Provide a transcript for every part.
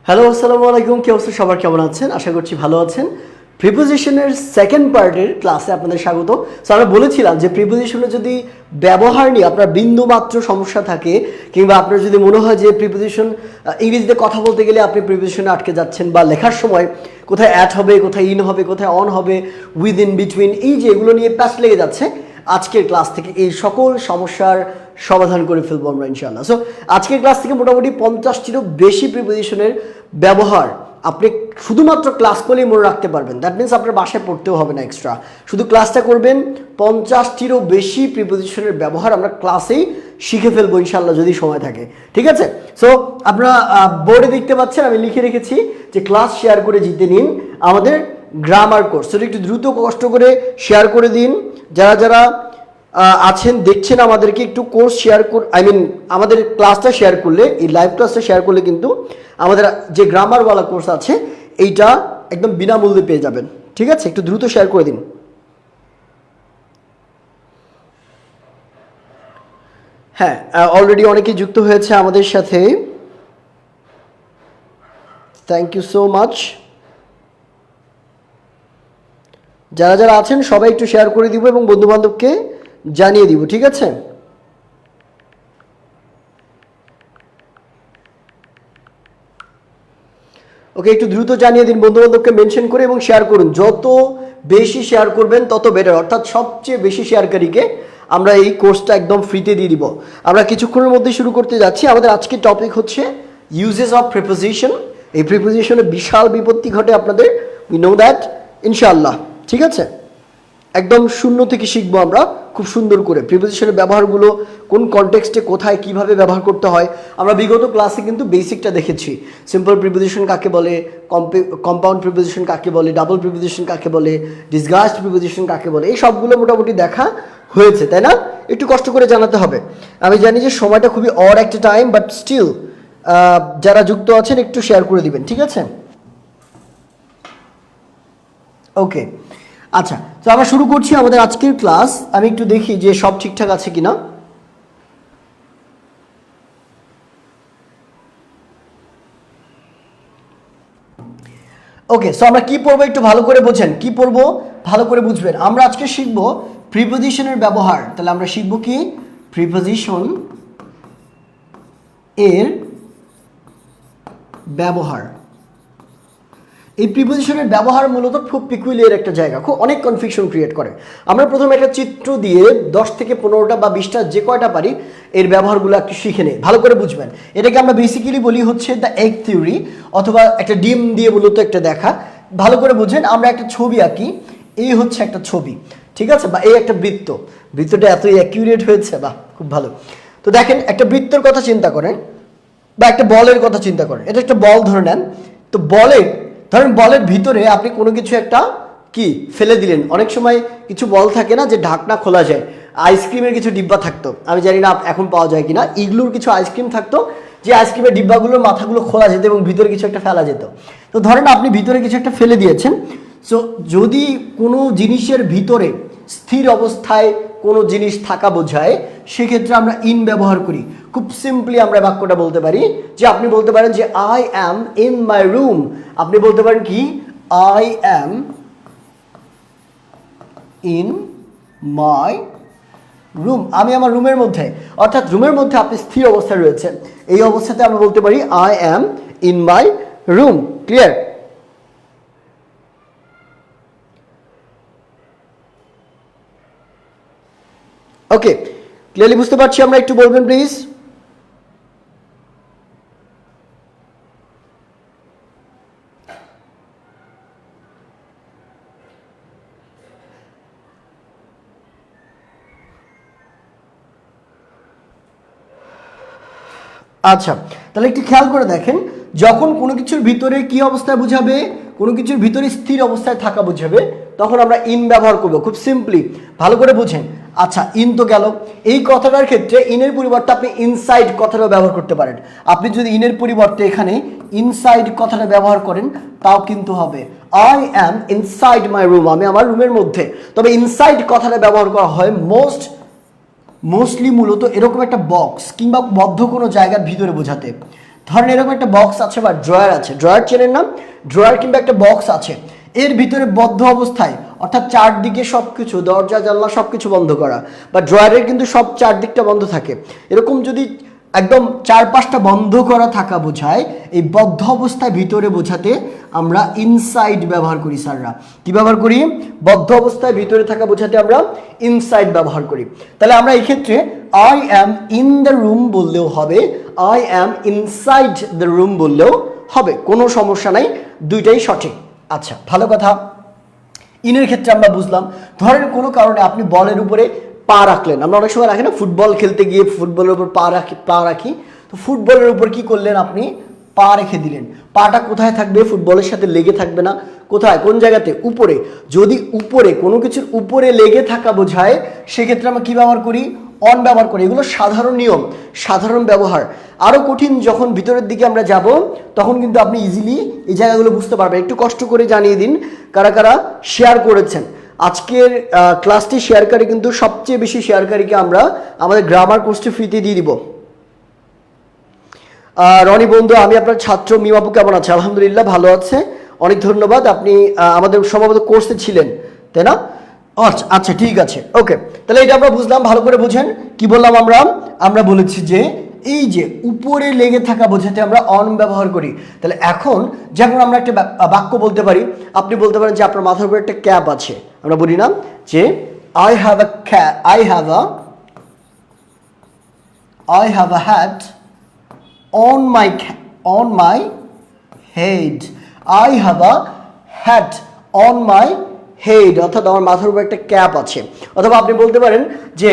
Hello, আসসালামু আলাইকুম। কি অবস্থা সবার, কেমন আছেন? আশা করছি ভালো আছেন। প্রিপোজিশনের সেকেন্ড পার্টের ক্লাসে আপনাদের স্বাগত। সো আমরা বলেছিলাম যে প্রিপোজিশনের যদি ব্যবহার নিয়ে আপনার বিন্দু মাত্র সমস্যা থাকে, কিংবা আপনার যদি মনে হয় যে প্রিপোজিশন ইংরেজিতে কথা বলতে গেলে আপনি প্রিপোজিশনে আটকে যাচ্ছেন, বা লেখার সময় কোথায় অ্যাট হবে, কোথায় ইন হবে, কোথায় অন হবে, উইদিন, বিটুইন, এই যে এগুলো নিয়ে প্যাচ লেগে যাচ্ছে, আজকের ক্লাস থেকে এই সকল সমস্যার সমাধান করে ফেলবো আমরা ইনশাআল্লাহ। সো আজকের ক্লাস থেকে মোটামুটি 50টিরও বেশি প্রিপোজিশনের ব্যবহার আপনি শুধুমাত্র ক্লাস করলেই মনে রাখতে পারবেন। দ্যাট মিনস আপনার বাসায় পড়তেও হবে না এক্সট্রা, শুধু ক্লাসটা করবেন। 50টিরও বেশি প্রিপোজিশনের ব্যবহার আমরা ক্লাসেই শিখে ফেলবো ইনশাআল্লাহ, যদি সময় থাকে। ঠিক আছে? সো আপনারা বোর্ডে দেখতে পাচ্ছেন আমি লিখে রেখেছি যে ক্লাস শেয়ার করে জিতে নিন আমাদের গ্রামার কোর্স। সেটা একটু দ্রুত কষ্ট করে শেয়ার করে দিন। যারা যারা আছেন দেখছেন আমাদেরকে, একটু কোর্স শেয়ার আমাদের ক্লাসটা শেয়ার করলে, এই লাইভ ক্লাসটা শেয়ার করলে কিন্তু আমাদের যে গ্রামারওয়ালা কোর্স আছে এইটা একদম বিনামূল্যে পেয়ে যাবেন। ঠিক আছে? একটু দ্রুত শেয়ার করে দিন। হ্যাঁ, অলরেডি অনেকেই যুক্ত হয়েছে আমাদের সাথে। Thank you so much. যারা যারা আছেন সবাই একটু শেয়ার করে দিব এবং বন্ধু বান্ধবকে জানিয়ে দিব। ঠিক আছে? ওকে, একটু দ্রুত জানিয়ে দিন বন্ধু বান্ধবকে মেনশন করে এবং শেয়ার করুন। যত বেশি শেয়ার করবেন তত বেটার, অর্থাৎ সবচেয়ে বেশি শেয়ারকারীকে আমরা এই কোর্সটা একদম ফ্রিতে দিয়ে দিব। আমরা কিছুক্ষণের মধ্যে শুরু করতে যাচ্ছি। আমাদের আজকের টপিক হচ্ছে ইউজেস অফ প্রিপোজিশন। এই প্রিপোজিশনে বিশাল বিপত্তি ঘটে আপনাদের, উই নো দ্যাট ইনশাআল্লাহ। ঠিক আছে? একদম শূন্য থেকে শিখবো আমরা খুব সুন্দর করে প্রিপোজিশনের ব্যবহারগুলো, কোন কনটেক্সটে কোথায় কিভাবে ব্যবহার করতে হয়। আমরা বিগত ক্লাসে কিন্তু বেসিকটা দেখেছি। সিম্পল প্রিপোজিশন কাকে বলে, কম্পাউন্ড প্রিপোজিশন কাকে বলে, ডাবল প্রিপোজিশন কাকে বলে, ডিসগাস্ট প্রিপোজিশন কাকে বলে, এই সবগুলো মোটামুটি দেখা হয়েছে, তাই না? একটু কষ্ট করে জানাতে হবে। আমি জানি যে সময়টা খুবই অড একটা টাইম, বাট স্টিল যারা যুক্ত আছেন একটু শেয়ার করে দিবেন। ঠিক আছে? ওকে, আচ্ছা, তো আমরা শুরু করছি আমাদের আজকের ক্লাস। আমি একটু দেখি যে সব ঠিকঠাক আছে কিনা। ওকে, সো আমরা কি পড়বো একটু ভালো করে বোঝেন। কি পড়বো ভালো করে বুঝবেন। আমরা আজকে শিখবো প্রিপোজিশনের ব্যবহার। তাহলে আমরা শিখবো কি? প্রিপোজিশন এর ব্যবহার। এই প্রিপোজিশনের ব্যবহার মূলত খুব পিকুলিয়ার একটা জায়গা, খুব অনেক কনফিউশন ক্রিয়েট করে। আমরা প্রথমে একটা চিত্র দিয়ে 10 থেকে 15টা বা 20টা যে কয়টা পারি এর ব্যবহারগুলো একটু শিখে নেই, ভালো করে বুঝবেন। এটাকে আমরা বেসিক্যালি বলি হচ্ছে দ্য এগ থিওরি, অথবা একটা ডিম দিয়ে মূলত একটা দেখা। ভালো করে বুঝেন, আমরা একটা ছবি আঁকি, এই হচ্ছে একটা ছবি, ঠিক আছে? বা এই একটা বৃত্ত, বৃত্তটা এতই অ্যাকিউরেট হয়েছে, বাহ, খুব ভালো। তো দেখেন, একটা বৃত্তের কথা চিন্তা করেন, বা একটা বলের কথা চিন্তা করেন। এটা একটা বল ধরে নেন। তো ধরেন বলের ভিতরে আপনি কোনো কিছু একটা কি ফেলে দিলেন। অনেক সময় কিছু বল থাকে না যে ঢাকনা খোলা যায়। আইসক্রিমের কিছু ডিব্বা থাকতো, আমি জানি না এখন পাওয়া যায় কিনা, ইগলুর কিছু আইসক্রিম থাকতো, যে আইসক্রিমের ডিব্বাগুলোর মাথাগুলো খোলা যেত এবং ভিতরে কিছু একটা ফেলা যেত। তো ধরেন আপনি ভিতরে কিছু একটা ফেলে দিয়েছেন। সো যদি কোনো জিনিসের ভিতরে স্থির অবস্থায় কোনো জিনিস থাকা বোঝায়, সেক্ষেত্রে আমরা ইন ব্যবহার করি। খুব সিম্পলি আমরা বাক্যটা বলতে পারি যে, আপনি বলতে পারেন যে I am in my room. আপনি বলতে পারেন কি? I am in my room. আমি আমার রুমের মধ্যে, অর্থাৎ রুমের মধ্যে আপনি স্থির অবস্থায় রয়েছেন। এই অবস্থাতে আমরা বলতে পারি I am in my room. Clear? Okay, clearly বুঝতে পারছি আমরা? একটু বলবেন প্লিজ। আচ্ছা, তাহলে একটু খেয়াল করে দেখেন, যখন কোনো কিছুর ভিতরে কি অবস্থায় বোঝাবে, কোনো কিছুর ভিতরে স্থির অবস্থায় থাকা বোঝাবে, তখন আমরা ইন ব্যবহার করব। খুব সিম্পলি, ভালো করে বুঝেন। আচ্ছা, ইন তো গেল। এই কথাটার ক্ষেত্রে ইনের পরিবর্তে আপনি ইনসাইড কথাটা ব্যবহার করতে পারেন। আপনি যদি ইনের পরিবর্তে এখানে ইনসাইড কথাটা ব্যবহার করেন তাও কিন্তু হবে। I am inside my room, আমি আমার রুমের মধ্যে। তবে ইনসাইড কথাটা ব্যবহার করা হয় মোস্টলি মূলত এরকম একটা বক্স কিংবা বদ্ধ কোনো জায়গার ভিতরে বোঝাতে। ধরেন এরকম একটা বক্স আছে বা ড্রয়ার আছে, ড্রয়ার চেনেন না, ড্রয়ার কিংবা একটা বক্স আছে, এর ভিতরে বদ্ধ অবস্থায় অর্থাৎ চারদিকে সবকিছু দরজা জানলা সবকিছু বন্ধ করা, বা ড্রয়ারের কিন্তু সব চারদিকটা বন্ধ থাকে, এরকম যদি একদম চারপাশটা বন্ধ করা থাকা বোঝায়, এই বদ্ধ অবস্থায় ভিতরে বোঝাতে আমরা ইনসাইড ব্যবহার করি স্যাররা। কি ব্যবহার করি? বদ্ধ অবস্থায় ভিতরে থাকা বোঝাতে আমরা ইনসাইড ব্যবহার করি। তাহলে আমরা এই ক্ষেত্রে I am in the room বললেও হবে, I am inside the room বললেও হবে, কোনো সমস্যা নাই, দুইটাই সঠিক। আচ্ছা, ভালো কথা। ইনের ক্ষেত্রে আমরা বুঝলাম, ধরেন কোনো কারণে আপনি বলের উপরে পা রাখলেন, আমরা অনেক সময় রাখি না, ফুটবল খেলতে গিয়ে ফুটবলের উপর পা রাখি, তো ফুটবলের উপর কি করলেন আপনি? পা রেখে দিলেন। পাটা কোথায় থাকবে? ফুটবলের সাথে লেগে থাকবে না। কোথায়? কোন জায়গাতে? উপরে। যদি উপরে, কোনো কিছুর উপরে লেগে থাকা বোঝায়, সেক্ষেত্রে আমরা কি ব্যবহার করি? অন ব্যবহার করি। এগুলো সাধারণ নিয়ম, সাধারণ ব্যবহার। আরও কঠিন যখন ভিতরের দিকে আমরা যাব, তখন কিন্তু আপনি ইজিলি এই জায়গাগুলো বুঝতে পারবেন। একটু কষ্ট করে জানিয়ে দিন কারা কারা শেয়ার করেছেন। আজকের ক্লাসটি শেয়ারকারী কিন্তু সবচেয়ে বেশি শেয়ারকারীকে আমরা আমাদের গ্রামার কোর্সটি ফ্রিতে দিয়ে দিব। রনি বন্ধু, আমি আপনার ছাত্র। মিমাপু কেমন আছে? আলহামদুলিল্লাহ ভালো আছে, অনেক ধন্যবাদ। আপনি আমাদের সম্ভবত কোর্সে ছিলেন, তাই না? আচ্ছা আচ্ছা, ঠিক আছে, ওকে। তাহলে এটা আমরা বুঝলাম, ভালো করে বুঝেন। কি বললাম আমরা বলেছি যে এই যে উপরে লেগে থাকা বোঝাতে আমরা অন ব্যবহার করি। তাহলে এখন যেমন আমরা একটা বাক্য বলতে পারি, আপনি বলতে পারেন যে আপনার মাথার উপরে একটা ক্যাপ আছে। আমরা বলি না যে I have a hat on my head. I have a hat on my head, অর্থাৎ আমার মাথার উপর একটা ক্যাপ আছে। অথবা আপনি বলতে পারেন যে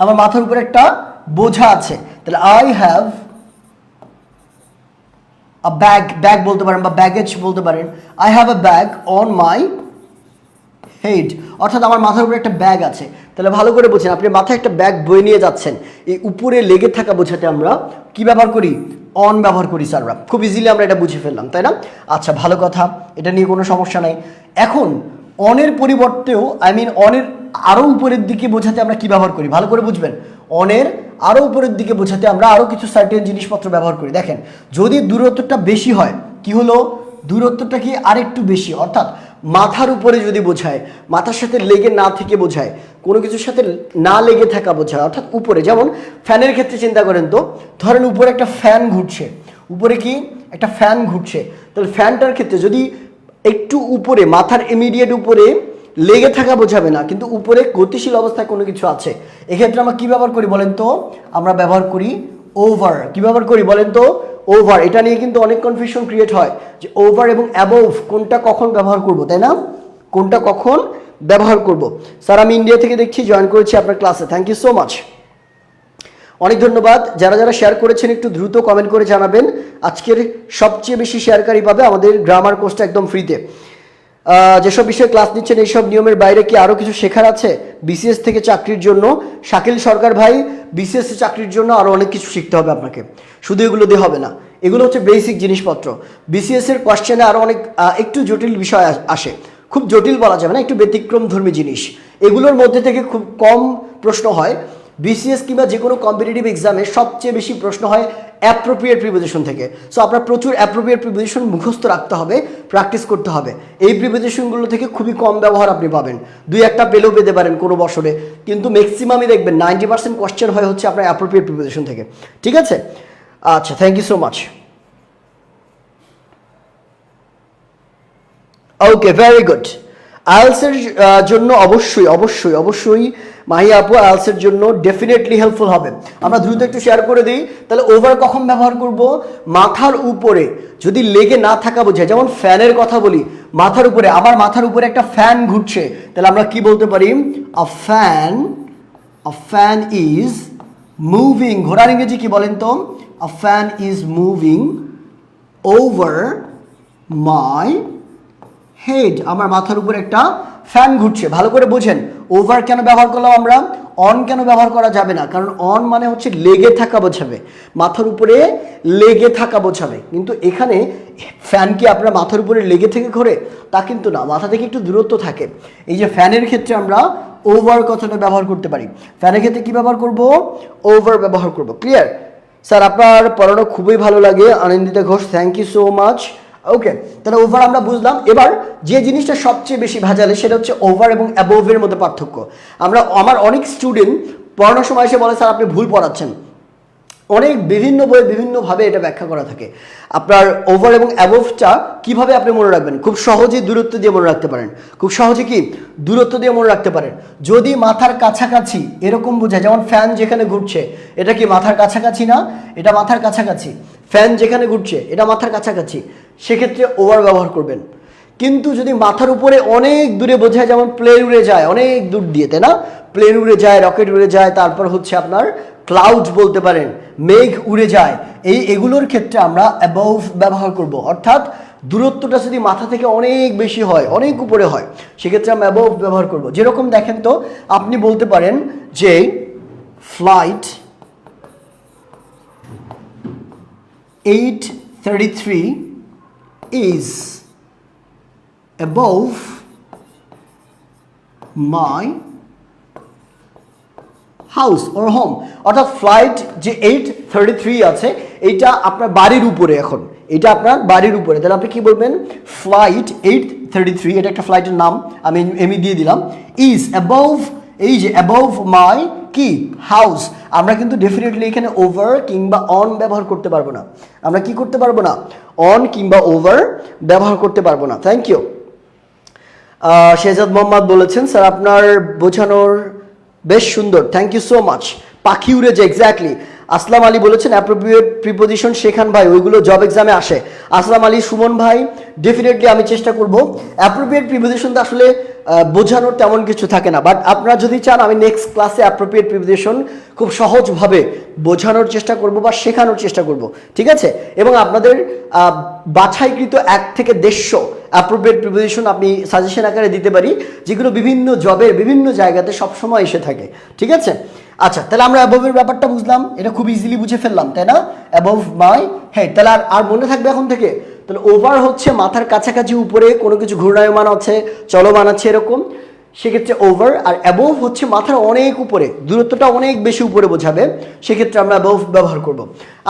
আমার মাথার উপর একটা বোঝা আছে। তাহলে I have a bag বলতে পারেন, বা ব্যাগেজ বলতে পারেন। I have a bag on my head, অর্থাৎ আমার মাথার উপরে একটা ব্যাগ আছে। তাহলে ভালো করে বুঝছেন, আপনি মাথায় একটা ব্যাগ বয়ে নিয়ে যাচ্ছেন, এই উপরে লেগে থাকা বোঝাতে আমরা কি ব্যবহার করি? অন ব্যবহার করি স্যাররা। খুব ইজিলি আমরা এটা বুঝে ফেললাম, তাই না? আচ্ছা, ভালো কথা, এটা নিয়ে কোনো সমস্যা নাই। এখন অনের পরিবর্তেও অনের আরও উপরের দিকে বোঝাতে আমরা কি ব্যবহার করি? ভালো করে বুঝবেন, অনের আরও উপরের দিকে বোঝাতে আমরা আরও কিছু সার্টেন জিনিসপত্র ব্যবহার করি। দেখেন, যদি দূরত্বটা বেশি হয়, কি হলো? দূরত্বটা কি আরেকটু বেশি, অর্থাৎ মাথার উপরে যদি বোঝায়, মাথার সাথে লেগে না থেকে বোঝায়, কোনো কিছুর সাথে না লেগে থাকা বোঝায়, অর্থাৎ উপরে। যেমন ফ্যানের ক্ষেত্রে চিন্তা করেন তো, ধরেন উপরে একটা ফ্যান ঘুরছে, উপরে কি একটা ফ্যান ঘুরছে, তাহলে ফ্যানটার ক্ষেত্রে যদি একটু উপরে, মাথার ইমিডিয়েট উপরে লেগে থাকা বোঝাবে না, কিন্তু উপরে গতিশীল অবস্থায় কোনো কিছু আছে, এক্ষেত্রে আমরা কি ব্যবহার করি বলেন তো? আমরা ব্যবহার করি ওভার। কি ব্যবহার করি বলেন তো? ওভার। এটা নিয়ে কিন্তু অনেক কনফিউশন ক্রিয়েট হয় যে ওভার এবং অ্যাবোভ কোনটা কখন ব্যবহার করব, তাই না? কোনটা কখন ব্যবহার করব। স্যার, আমি ইন্ডিয়া থেকে দেখছি, জয়েন করেছি আপনার ক্লাসে, থ্যাংক ইউ সো মাচ, অনেক ধন্যবাদ। যারা যারা শেয়ার করেছেন একটু দ্রুত কমেন্ট করে জানাবেন। আজকের সবচেয়ে বেশি শেয়ারকারী পাবে আমাদের গ্রামার কোর্সটা একদম ফ্রিতে। যেসব বিষয়ে ক্লাস নিচ্ছেন, এইসব নিয়মের বাইরে কি আরও কিছু শেখার আছে বিসিএস থেকে চাকরির জন্য? শাকিল সরকার ভাই, বিসিএস চাকরির জন্য আরও অনেক কিছু শিখতে হবে আপনাকে, শুধু এগুলো দিয়ে হবে না। এগুলো হচ্ছে বেসিক জিনিসপত্র। বিসিএস এর কোয়েশ্চেনে আরও অনেক একটু জটিল বিষয় আসে, খুব জটিল বলা যাবে না, একটু ব্যতিক্রমধর্মী জিনিস, এগুলোর মধ্যে থেকে খুব কম প্রশ্ন হয়। বিসিএস কিংবা যে কোনো কম্পিটিটিভ এক্সামে সবচেয়ে বেশি প্রশ্ন হয় অ্যাপ্রোপ্রিয়েট প্রিপোজিশন থেকে। সো আপনার প্রচুর অ্যাপ্রোপ্রিয়েট প্রিপোজিশন মুখস্থ রাখতে হবে, প্র্যাকটিস করতে হবে। এই প্রিপোজিশনগুলো থেকে খুবই কম ব্যবহার আপনি পাবেন, দুই একটা পেলেও পেতে পারেন কোনো বছরে, কিন্তু ম্যাক্সিমামই দেখবেন 90% কোয়েশ্চেন হয় হচ্ছে আপনার অ্যাপ্রোপ্রিয়েট প্রিপোজিশন থেকে। ঠিক আছে? আচ্ছা, thank you so much. Okay, very good. আইএলসের জন্য অবশ্যই মাহি আপু, আইএলসের জন্য ডেফিনেটলি হেল্পফুল হবে। আমরা দ্রুত একটু শেয়ার করে দিই। তাহলে ওভার কখন ব্যবহার করব? মাথার উপরে যদি লেগে না থাকা বোঝায়, যেমন ফ্যানের কথা বলি, মাথার উপরে, আমার মাথার উপরে একটা ফ্যান ঘুরছে, তাহলে আমরা কি বলতে পারি? A fan is moving. ঘোড়ার ইংরেজি কি বলেন তো? A fan is moving over my head. আমার মাথার উপরে একটা ফ্যান ঘুরছে। ভালো করে বুঝেন, ওভার কেন ব্যবহার করলাম আমরা, অন কেন ব্যবহার করা যাবে না? কারণ অন মানে হচ্ছে লেগে থাকা বোঝাবে, মাথার উপরে লেগে থাকা বোঝাবে। কিন্তু এখানে ফ্যান কি আপনার মাথার উপরে লেগে থেকে ঘোরে? তা কিন্তু না, মাথা থেকে একটু দূরত্ব থাকে। এই যে ফ্যানের ক্ষেত্রে আমরা ওভার কথাটা ব্যবহার করতে পারি। ফ্যানের ক্ষেত্রে কি ব্যবহার করব? ওভার ব্যবহার করব। ক্লিয়ার? স্যার আপনার পড়ানো খুবই ভালো লাগে, Anandita Ghosh, thank you so much. Okay, তাহলে ওভার আমরা বুঝলাম। এবার যে জিনিসটা সবচেয়ে বেশি ভেজালে সেটা হচ্ছে ওভার এবং অ্যাবোভের মধ্যে পার্থক্য। আমার অনেক স্টুডেন্ট পড়ানোর সময় এসে বলে স্যার আপনি ভুল পড়াচ্ছেন। অনেক বিভিন্ন বইয়ে বিভিন্নভাবে এটা ব্যাখ্যা করা থাকে। আপনার ওভার এবং অ্যাবোভটা কিভাবে আপনি মনে রাখবেন? খুব সহজেই দূরত্ব দিয়ে মনে রাখতে পারেন। খুব সহজে কি দূরত্ব দিয়ে মনে রাখতে পারেন। যদি মাথার কাছাকাছি এরকম বোঝায়, যেমন ফ্যান যেখানে ঘুরছে এটা কি মাথার কাছাকাছি না? এটা মাথার কাছাকাছি। ফ্যান যেখানে ঘুরছে এটা মাথার কাছাকাছি, সেক্ষেত্রে ওভার ব্যবহার করবেন। কিন্তু যদি মাথার উপরে অনেক দূরে বোঝায়, যেমন প্লেন উড়ে যায় অনেক দূর দিয়ে, তাই না? প্লেন উড়ে যায়, রকেট উড়ে যায়, তারপর হচ্ছে আপনার ক্লাউড বলতে পারেন, মেঘ উড়ে যায়, এগুলোর ক্ষেত্রে আমরা অ্যাবোভ ব্যবহার করব। অর্থাৎ দূরত্বটা যদি মাথা থেকে অনেক বেশি হয়, অনেক উপরে হয়, সেক্ষেত্রে আমরা অ্যাবোভ ব্যবহার করব। যেরকম দেখেন তো, আপনি বলতে পারেন যে flight 833 is above my house or home. অর্থাৎ ফ্লাইট যে 833 আছে এইটা আপনার বাড়ির উপরে, এখন এটা আপনার বাড়ির উপরে, তাহলে আপনি কি বলবেন? ফ্লাইট 833, এটা একটা ফ্লাইটের নাম, আমি দিয়ে দিলাম, ইজ অ্যাবোভ, এই যে অ্যাবোভ মাই কি হাউস। আমরা কিন্তু ডেফিনেটলি এখানে ওভার কিংবা অন ব্যবহার করতে পারবো না। আমরা কি করতে পারবো না? অন কিংবা ওভার ব্যবহার করতে পারবো না। Thank you. শেহজাদ মোহাম্মদ বলেছেন স্যার আপনার বোঝানোর বেশ সুন্দর, থ্যাংক ইউ সো মাচ। পাখি উড়ে যে, এক্স্যাক্টলি। আসলাম আলী বলেছেন অ্যাপ্রোপ্রিয়েট প্রিপোজিশন শেখান ভাই, ওইগুলো জব এক্সামে আসে। আসলাম আলী, সুমন ভাই, ডেফিনেটলি আমি চেষ্টা করব। অ্যাপ্রোপ্রিয়েট প্রিপোজিশন তো আসলে বোঝানোর তেমন কিছু থাকে না, বাট আপনারা যদি চান আমি নেক্সট ক্লাসে অ্যাপ্রোপ্রিয়েট প্রিপোজিশন খুব সহজভাবে বোঝানোর চেষ্টা করব বা শেখানোর চেষ্টা করব, ঠিক আছে? এবং আপনাদের বাছাইকৃত 1 থেকে 150 অ্যাপ্রোপ্রিয়েট প্রিপোজিশন আপনি সাজেশন আকারে দিতে পারি, যেগুলো বিভিন্ন জবের বিভিন্ন জায়গাতে সবসময় এসে থাকে, ঠিক আছে? আচ্ছা, তাহলে আমরা অ্যাবোভের ব্যাপারটা বুঝলাম, এটা খুব ইজিলি বুঝে ফেললাম, তাই না? অ্যাবোভ মাই হেড, তাহলে আর মনে থাকবে এখন থেকে। তাহলে ওভার হচ্ছে মাথার কাছাকাছি উপরে কোনো কিছু ঘূর্ণায়মান আছে, চলমান আছে এরকম, সেক্ষেত্রে ওভার। আর অ্যাবোভ হচ্ছে মাথার অনেক উপরে, দূরত্বটা অনেক বেশি উপরে বোঝাবে, সেক্ষেত্রে আমরা অ্যাবোভ ব্যবহার করব।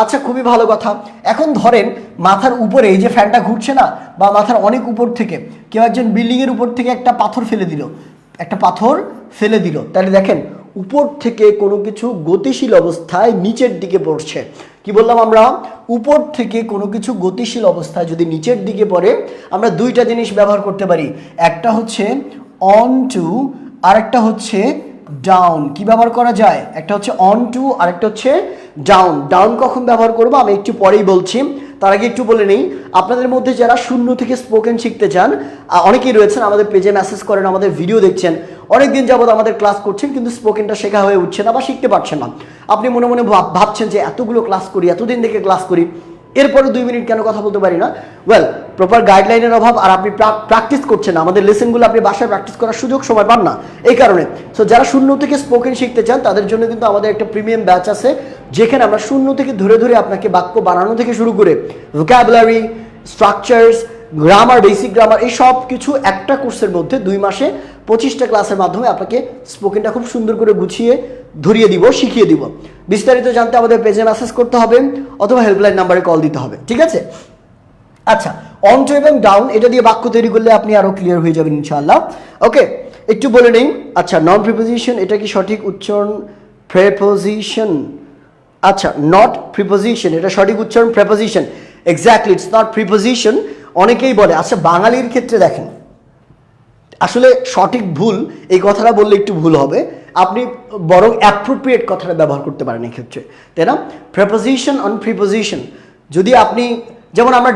আচ্ছা, খুবই ভালো কথা। এখন ধরেন মাথার উপরে এই যে ফ্যানটা ঘুরছে না, বা মাথার অনেক উপর থেকে কেউ একজন বিল্ডিংয়ের উপর থেকে একটা পাথর ফেলে দিল, তাহলে দেখেন উপর থেকে কোনো কিছু গতিশীল অবস্থায় নিচের দিকে পড়ছে। কি বললাম আমরা? উপর থেকে কোনো কিছু গতিশীল অবস্থায় যদি নিচের দিকে পড়ে, আমরা দুইটা জিনিস ব্যবহার করতে পারি। একটা হচ্ছে অন টু, আর একটা হচ্ছে ডাউন। কি ব্যবহার করা যায়? একটা হচ্ছে অন টু, আর একটা হচ্ছে ডাউন। ডাউন কখন ব্যবহার করবো আমি একটু পরেই বলছি, তার আগে একটু বলে নেই, আপনাদের মধ্যে যারা 0 থেকে স্পোকেন শিখতে চান, অনেকেই রয়েছেন, আমাদের পেজে মেসেজ করেন, আমাদের ভিডিও দেখছেন, অনেকদিন যাবত আমাদের ক্লাস করছেন, কিন্তু স্পোকেনটা শেখা হয়ে উঠছে না বা শিখতে পারছেন না। আপনি মনে মনে ভাবছেন যে এতগুলো ক্লাস করি, এতদিন থেকে ক্লাস করি, এরপরে 2 মিনিট কেন কথা বলতে পারি না? ওয়েল, প্রপার গাইডলাইনের অভাব, আর আপনি প্র্যাকটিস করছেন না, আমাদের লেসনগুলো আপনি বাসায় প্র্যাকটিস করার সুযোগ সময় পান না, এই কারণে। সো যারা 0 থেকে স্পোকেন শিখতে চান তাদের জন্য কিন্তু আমাদের একটা প্রিমিয়াম ব্যাচ আছে, যেখানে আমরা 0 থেকে ধরে ধরে আপনাকে বাক্য বানানো থেকে শুরু করে vocabulary, structures, grammar, basic grammar, এই সব কিছু একটা কোর্সের মধ্যে 2 মাসে 25টা ক্লাসের মাধ্যমে আপনাকে স্পোকেনটা খুব সুন্দর করে গুছিয়ে ধরিয়ে দিব, শিখিয়ে দিব। বিস্তারিত জানতে আমাদের পেজে মেসেজ করতে হবে অথবা হেল্পলাইন নাম্বারে কল দিতে হবে, ঠিক আছে? আচ্ছা, অন টু এবং ডাউন এটা দিয়ে বাক্য তৈরি করলে আপনি আরো ক্লিয়ার হয়ে যাবেন ইনশাআল্লাহ। ওকে, একটু বলে নেই। আচ্ছা, নন প্রিপোজিশন, এটা কি সঠিক উচ্চারণ? প্রেপোজিশন, আচ্ছা, নট প্রিপোজিশন, এটা সঠিক উচ্চারণ preposition. Exactly, it's not preposition. অনেকেই বলে। আচ্ছা, বাঙালির ক্ষেত্রে দেখেন, আসলে সঠিক ভুল এই কথাটা বললে একটু ভুল হবে, আপনি বরং অ্যাপ্রোপ্রিয়েট কথাটা ব্যবহার করতে পারেন এই ক্ষেত্রে, তাই না? প্রেপোজিশন অন প্রিপোজিশন, যদি আপনি, যেমন আমরা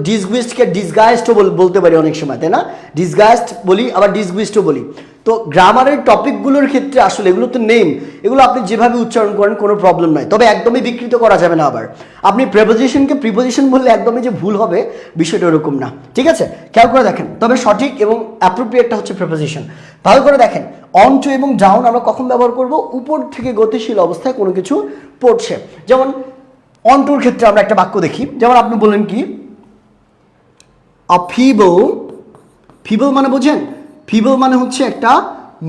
ডিসগুইস্টকে ডিসগাইজডও বলতে পারি অনেক সময়, তাই না? ডিসগাইজড বলি, আবার ডিসগুইস্টও বলি। তো গ্রামারের টপিকগুলোর ক্ষেত্রে আসলে এগুলো তো নেম, এগুলো আপনি যেভাবে উচ্চারণ করেন কোনো প্রবলেম নাই, তবে একদমই বিকৃত করা যাবে না। আবার আপনি প্রেপোজিশনকে প্রিপোজিশন বললে একদমই যে ভুল হবে বিষয়টা এরকম না, ঠিক আছে? খেয়াল করে দেখেন, তবে সঠিক এবং অ্যাপ্রোপ্রিয়েটটা হচ্ছে প্রেপোজিশন। ভালো করে দেখেন, অন টু এবং ডাউন আমরা কখন ব্যবহার করব? উপর থেকে গতিশীল অবস্থায় কোনো কিছু পড়ছে। যেমন অন টুর ক্ষেত্রে আমরা একটা বাক্য দেখি, যেমন আপনি বললেন কি, আ ফিবল, ফিবল মানে বোঝেন? ফিবল মানে হচ্ছে একটা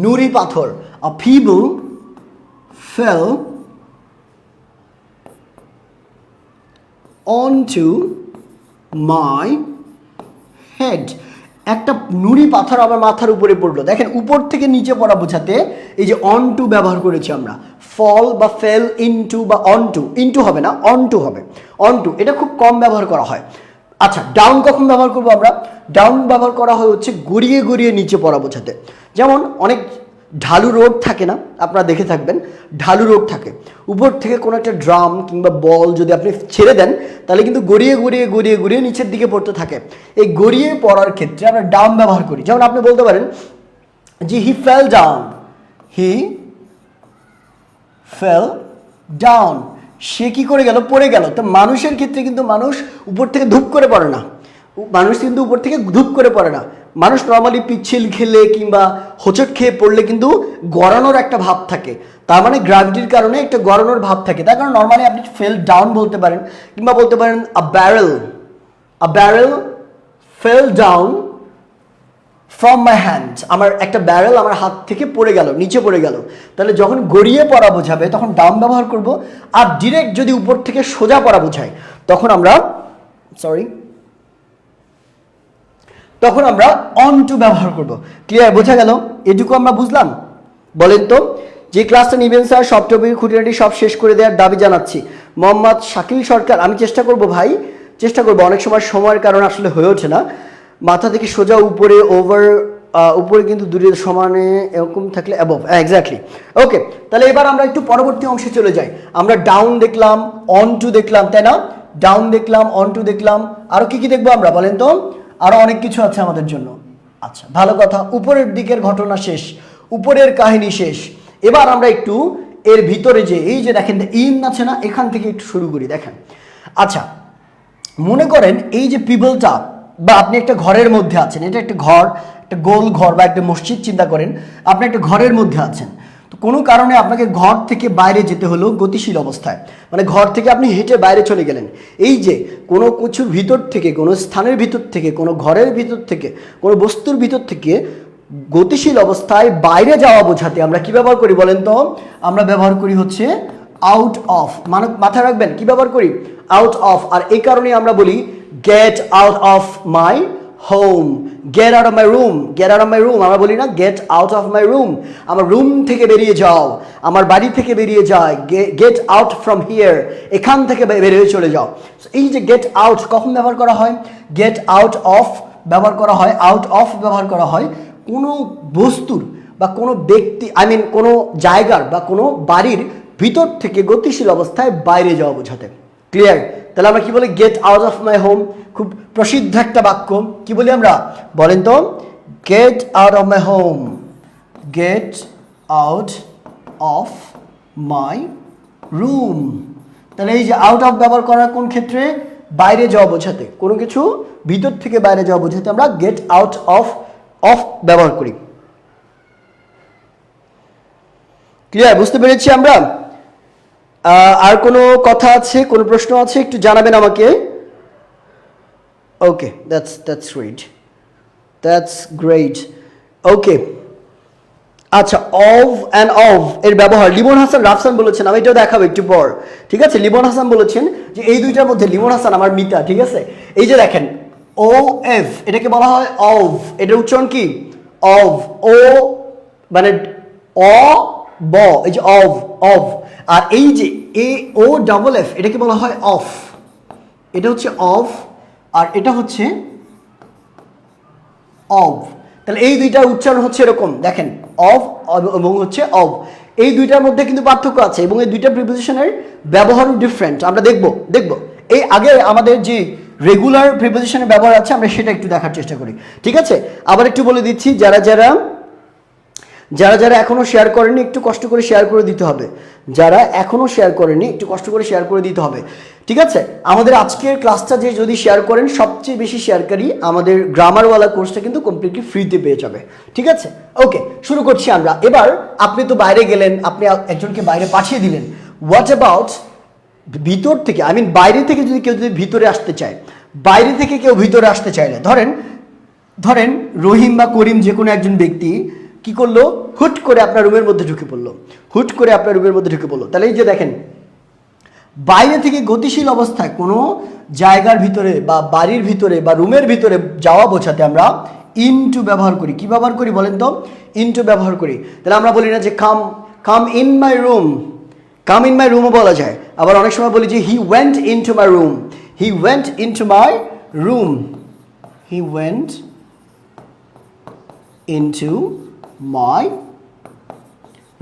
নুড়ি পাথর। A pebble fell onto my head। একটা নুড়ি পাথর আমার মাথার উপরে পড়লো। দেখেন উপর থেকে নিচে পড়া বোঝাতে এই যে অন টু ব্যবহার করেছি আমরা। ফল বা ফেল ইনটু বা অন টু, ইনটু হবে না, অন টু হবে। অন টু এটা খুব কম ব্যবহার করা হয়। আচ্ছা, ডাউন কখন ব্যবহার করবো আমরা? ডাউন ব্যবহার করা হয় হচ্ছে গড়িয়ে গড়িয়ে নিচে পড়া বোঝাতে। যেমন অনেক ঢালু রোড থাকে না, আপনারা দেখে থাকবেন, ঢালু রোড থাকে, উপর থেকে কোনো একটা ড্রাম কিংবা বল যদি আপনি ছেড়ে দেন তাহলে কিন্তু গড়িয়ে গড়িয়ে গড়িয়ে গড়িয়ে নিচের দিকে পড়তে থাকে। এই গড়িয়ে পড়ার ক্ষেত্রে আমরা ডাউন ব্যবহার করি। যেমন আপনি বলতে পারেন যে হি ফেল ডাউন, হি ফেল ডাউন, সে কি করে গেল? পড়ে গেল। তো মানুষের ক্ষেত্রে কিন্তু মানুষ উপর থেকে ধূপ করে পড়ে না, মানুষ কিন্তু উপর থেকে ধূপ করে পড়ে না। মানুষ নর্মালি পিচ্ছিল খেলে কিংবা হোঁচট খেয়ে পড়লে কিন্তু গড়ানোর একটা ভাব থাকে, তার মানে গ্র্যাভিটির কারণে একটা গড়ানোর ভাব থাকে। তার কারণে নর্মালি আপনি ফেল ডাউন বলতে পারেন, কিংবা বলতে পারেন a barrel fell down from my hand, আমার একটা ব্যারেল আমার হাত থেকে পড়ে গেল, নিচে পড়ে গেল। তাহলে যখন গড়িয়ে পড়া বোঝাবে তখন ডাউন ব্যবহার করব। আর ডিরেক্ট যদি উপর থেকে সোজা পড়া বোঝায় তখন আমরা তখন আমরা অন টু ব্যবহার করব। ক্লিয়ার? বোঝা গেল? এটুকু আমরা বুঝলাম? বলেন তো, যে ক্লাসটা নিবেন স্যার সব টপিক খুঁটিনাটি সব শেষ করে দেওয়ার দাবি জানাচ্ছি। মোহাম্মদ শাকিল সরকার, আমি চেষ্টা করব ভাই, চেষ্টা করব। অনেক সময় সময়ের কারণে আসলে হয়ে ওঠে না। মাথা থেকে সোজা উপরে, ওভার উপরে কিন্তু দূরে সমানে এরকম থাকলে অ্যাবভ, এক্স্যাক্টলি। ওকে, তাহলে এবার আমরা একটু পরবর্তী অংশে চলে যাই। আমরা ডাউন দেখলাম, অন টু দেখলাম, তাই না? ডাউন দেখলাম, অন টু দেখলাম, আরও কি কি দেখবো আমরা বলেন তো? আরও অনেক কিছু আছে আমাদের জন্য। আচ্ছা, ভালো কথা, উপরের দিকের ঘটনা শেষ, উপরের কাহিনী শেষ। এবার আমরা একটু এর ভিতরে যে এই যে দেখেন ইন আছে না, এখান থেকে একটু শুরু করি। দেখেন, আচ্ছা মনে করেন এই যে পিপলটা, বা আপনি একটা ঘরের মধ্যে আছেন, এটা একটা ঘর, একটা গোল ঘর বা একটা মসজিদ চিন্তা করেন, আপনি একটা ঘরের মধ্যে আছেন। তো কোনো কারণে আপনাকে ঘর থেকে বাইরে যেতে হলো গতিশীল অবস্থায়, মানে ঘর থেকে আপনি হেঁটে বাইরে চলে গেলেন। এই যে কোনো কিছুর ভিতর থেকে, কোনো স্থানের ভিতর থেকে, কোনো ঘরের ভিতর থেকে, কোনো বস্তুর ভিতর থেকে গতিশীল অবস্থায় বাইরে যাওয়া বোঝাতে আমরা কি ব্যবহার করি বলেন তো? আমরা ব্যবহার করি হচ্ছে আউট অফ। মানে মাথায় রাখবেন কি ব্যবহার করি? Out of. আর এই কারণে আমরা বলি get out of my home, get out of my room, get out of my room. আমরা বলি না get out of my room, আমার রুম থেকে বেরিয়ে যাও, আমার বাড়ি থেকে বেরিয়ে যায়, গেট আউট ফ্রম হিয়ার, এখান থেকে বেরিয়ে চলে যাও। এই যে গেট আউট কখন ব্যবহার করা হয়? গেট আউট অফ ব্যবহার করা হয়, আউট অফ ব্যবহার করা হয় কোনো বস্তুর বা কোনো ব্যক্তি, কোনো জায়গার বা কোনো বাড়ির ভিতর থেকে গতিশীল অবস্থায় বাইরে যাওয়া বোঝাতে। ক্লিয়ার? তাহলে আমরা কি বলি? Get out of my home, খুব প্রসিদ্ধ একটা বাক্য। কি বলি আমরা বলেন তো? Get out of my home, get out of my room. তাহলে এই যে আউট অফ ব্যবহার করার কোন ক্ষেত্রে? বাইরে যাওয়া বোঝাতে, কোনো কিছু ভিতর থেকে বাইরে যাওয়া বোঝাতে আমরা গেট আউট অফ ব্যবহার করি। ক্লিয়ার? বুঝতে পেরেছি আমরা? আর কোনো কথা আছে, কোনো প্রশ্ন আছে একটু জানাবেন আমাকে। ওকে, দ্যাটস গ্রেট। ওকে, আচ্ছা, অফ অ্যান্ড অফ এর ব্যবহার লিমন হাসান রাফসান বলেছেন, আমি এটাও দেখাবো একটু পর। ঠিক আছে, লিমন হাসান বলেছেন যে এই দুইটার মধ্যে, লিমন হাসান আমার মিতা, ঠিক আছে, এই যে দেখেন ও এফ, এটাকে বলা হয় অফ। এটার উচ্চারণ কি? অফ। ও মানে অ ব, এই যে অফ, অফ। আর এই যে এ ও ডাবল এফ, এটাকে বলা হয় অফ। এটা হচ্ছে অফ আর এটা হচ্ছে অফ। তাহলে এই দুইটার উচ্চারণ হচ্ছে এরকম, দেখেন অফ এবং হচ্ছে অফ। এই দুইটার মধ্যে কিন্তু পার্থক্য আছে এবং এই দুইটা প্রিপোজিশনের ব্যবহারও ডিফারেন্ট। আমরা দেখব এই আগে আমাদের যে রেগুলার প্রিপোজিশনের ব্যবহার আছে আমরা সেটা একটু দেখার চেষ্টা করি। ঠিক আছে, আবার একটু বলে দিচ্ছি, যারা এখনো শেয়ার করেনি একটু কষ্ট করে শেয়ার করে দিতে হবে। যারা এখনো শেয়ার করেনি একটু কষ্ট করে শেয়ার করে দিতে হবে। ঠিক আছে, আমাদের আজকের ক্লাসটা যে যদি শেয়ার করেন, সবচেয়ে বেশি শেয়ারকারী আমাদের গ্রামারওয়ালা কোর্সটা কিন্তু কমপ্লিটলি ফ্রিতে পেয়ে যাবে। ঠিক আছে, ওকে, শুরু করছি আমরা। এবার আপনি তো বাইরে গেলেন, আপনি একজনকে বাইরে পাঠিয়ে দিলেন। হোয়াট অ্যাবাউট ভিতর থেকে, বাইরে থেকে যদি কেউ ভিতরে আসতে চায়, বাইরে থেকে কেউ ভিতরে আসতে চাইলে, ধরেন রহিম বা করিম যে কোনো একজন ব্যক্তি কি করলো? হুট করে আপনার রুমের মধ্যে ঢুকে পড়লো, তাহলে এই যে দেখেন বাইরে থেকে গতিশীল অবস্থায় কোনো জায়গার ভিতরে বা বাড়ির ভিতরে বা রুমের ভিতরে যাওয়া বোঝাতে আমরা ইনটু ব্যবহার করি। কি ব্যবহার করি বলেন তো? ইনটু ব্যবহার করি। তাহলে আমরা বলি না যে come come in my room, come in my রুমও বলা যায়। আবার অনেক সময় বলি যে he went into my room, he went into my room, he went into my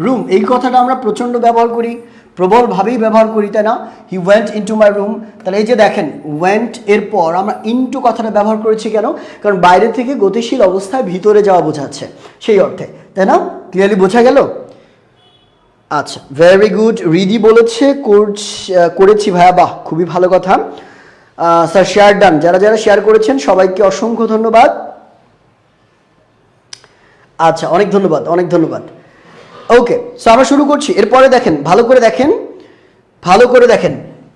room. এই কথাটা আমরা প্রচণ্ড ব্যবহার করি, প্রবলভাবেই ব্যবহার করি, তাই না? হি ওয়েন্ট ইনটু মাই রুম। তাহলে এই যে দেখেন ওয়েন্ট এর পর আমরা ইনটু কথাটা ব্যবহার করেছি কেন? কারণ বাইরে থেকে গতিশীল অবস্থায় ভিতরে যাওয়া বোঝাচ্ছে, সেই অর্থে, তাই না? ক্লিয়ারলি বোঝা গেল? আচ্ছা, ভেরি গুড। রিদি বলেছে করেছি ভাইয়া, বাহ, খুবই ভালো কথা। স্যার শেয়ার ডান, যারা যারা শেয়ার করেছেন সবাইকে অসংখ্য ধন্যবাদ। আচ্ছা, অনেক ধন্যবাদ, অনেক ধন্যবাদ। ওকে, সো আমরা শুরু করছি। এরপরে দেখেন, ভালো করে দেখেন, ভালো করে দেখেন,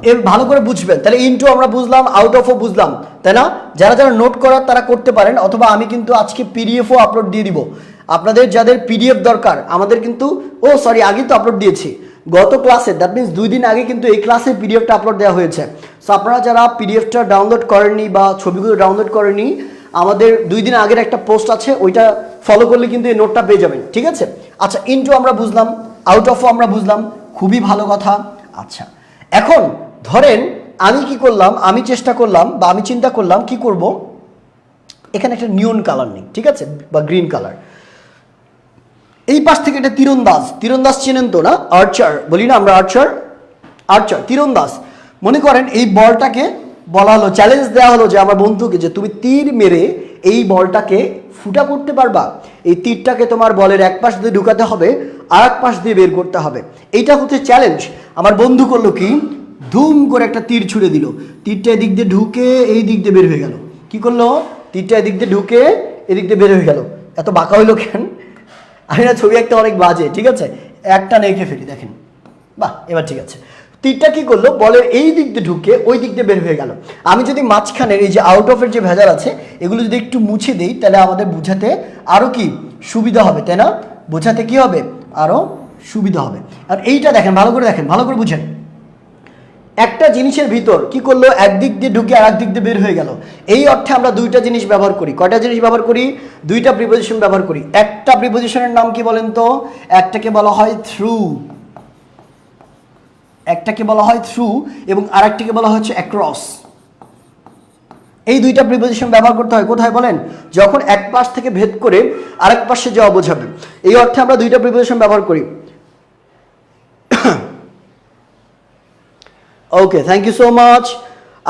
এর ভালো করে বুঝবেন। তাহলে ইনটু আমরা বুঝলাম, আউট অফও বুঝলাম, তাই না? যারা যারা নোট করার তারা করতে পারেন, অথবা আমি কিন্তু আজকে পিডিএফও আপলোড দিয়ে দিব। আপনাদের যাদের পিডিএফ দরকার, আমাদের কিন্তু সরি আগেই তো আপলোড দিয়েছি গত ক্লাসে, দ্যাট মিনস 2 দিন আগে কিন্তু এই ক্লাসে পিডিএফটা আপলোড দেওয়া হয়েছে। সো আপনারা যারা পিডিএফটা ডাউনলোড করেননি বা ছবিগুলো ডাউনলোড করেননি, আমাদের 2 দিন আগের একটা পোস্ট আছে, ওইটা ফলো করলে কিন্তু এই নোটটা পেয়ে যাবেন, ঠিক আছে? আচ্ছা, ইনটু আমরা বুঝলাম, আউট অফও আমরা বুঝলাম, খুবই ভালো কথা। আচ্ছা, এখন ধরেন আমি কি করলাম, আমি চেষ্টা করলাম বা আমি চিন্তা করলাম কি করব, এখানে একটা নিয়ন কালার নেই, ঠিক আছে, বা গ্রিন কালার। এই পাশ থেকে একটা তীরন্দাজ, তীরন্দাজ চেনেন তো না? আর্চার বলি না আমরা, আর্চার, আর্চার, তীরন্দাজ। মনে করেন এই বলটাকে বলা হলো, চ্যালেঞ্জ দেওয়া হলো যে আমার বন্ধুকে, যে তুমি তীর মেরে এই বলটাকে ফুটা করতে পারবা। এই তীরটাকে তোমার বলের এক পাশ দিয়ে ঢুকাতে হবে, আর এক পাশ দিয়ে বের করতে হবে। এইটা হচ্ছে চ্যালেঞ্জ। আমার বন্ধু করলো কি, ধুম করে একটা তীর ছুড়ে দিল, তীরটা এদিক দিয়ে ঢুকে এই দিক দিয়ে বের হয়ে গেল। কি করলো? তীরটা এদিক দিয়ে ঢুকে এদিক দিয়ে বের হয়ে গেল। এত বাঁকা হইলো কেন? আমি না ছবি একটা অনেক বাজে, ঠিক আছে, একটা নেখে ফেলি, দেখেন, বাহ, এবার ঠিক আছে। তীরটা কি করলো, বলের এই দিক দিয়ে ঢুকে ওই দিক দিয়ে বের হয়ে গেল। আমি যদি মাঝখানের এই যে আউট অফের যে ভেজাল আছে এগুলো যদি একটু মুছে দিই, তাহলে আমাদের বোঝাতে আরও কি সুবিধা হবে, তাই না? বোঝাতে কি হবে, আরও সুবিধা হবে। আর এইটা দেখেন, ভালো করে দেখেন, ভালো করে বুঝেন। একটা জিনিসের ভিতর কি করলো, একদিক দিয়ে ঢুকে আর এক দিক দিয়ে বের হয়ে গেল। এই অর্থে আমরা দুইটা জিনিস ব্যবহার করি। কয়টা জিনিস ব্যবহার করি? দুইটা প্রিপোজিশন ব্যবহার করি। একটা প্রিপোজিশনের নাম কি বলেন তো? একটাকে বলা হয় থ্রু, একটাকে বলা হয় থ্রু, এবং আরেকটাকে বলা হচ্ছে অ্যাক্রস। এই দুইটা প্রিপোজিশন ব্যবহার করতে হয় কোথায় বলেন? যখন এক পাশ থেকে ভেদ করে আরেক পাশে যাওয়া বোঝাবে। এই অর্থে আমরা দুইটা প্রিপোজিশন ব্যবহার করি। ওকে, থ্যাংক ইউ সো মাচ।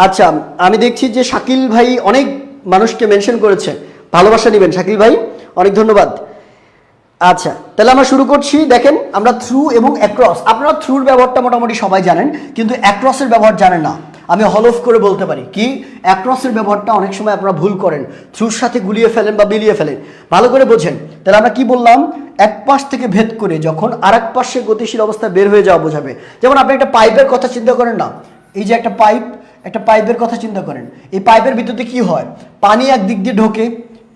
আচ্ছা, আমি দেখছি যে শাকিল ভাই অনেক মানুষকে মেনশন করেছে, ভালোবাসা নেবেন শাকিল ভাই, অনেক ধন্যবাদ। আচ্ছা, তাহলে আমরা শুরু করছি। দেখেন, আমরা থ্রু এবং অ্যাক্রস, আপনারা থ্রুর ব্যবহারটা মোটামুটি সবাই জানেন, কিন্তু অ্যাক্রসের ব্যবহার জানেন না। আমি হলফ করে বলতে পারি কি, অ্যাক্রসের ব্যবহারটা অনেক সময় আপনারা ভুল করেন, থ্রুর সাথে গুলিয়ে ফেলেন বা বিলিয়ে ফেলেন। ভালো করে বোঝেন। তাহলে আমরা কি বললাম, এক পাশ থেকে ভেদ করে যখন আর এক পাশে গতিশীল অবস্থায় বের হয়ে যাওয়া বোঝাবে। যেমন আপনি একটা পাইপের কথা চিন্তা করেন না, এই যে একটা পাইপ, একটা পাইপের কথা চিন্তা করেন। এই পাইপের ভিতরে কি হয়, পানি একদিক দিয়ে ঢোকে,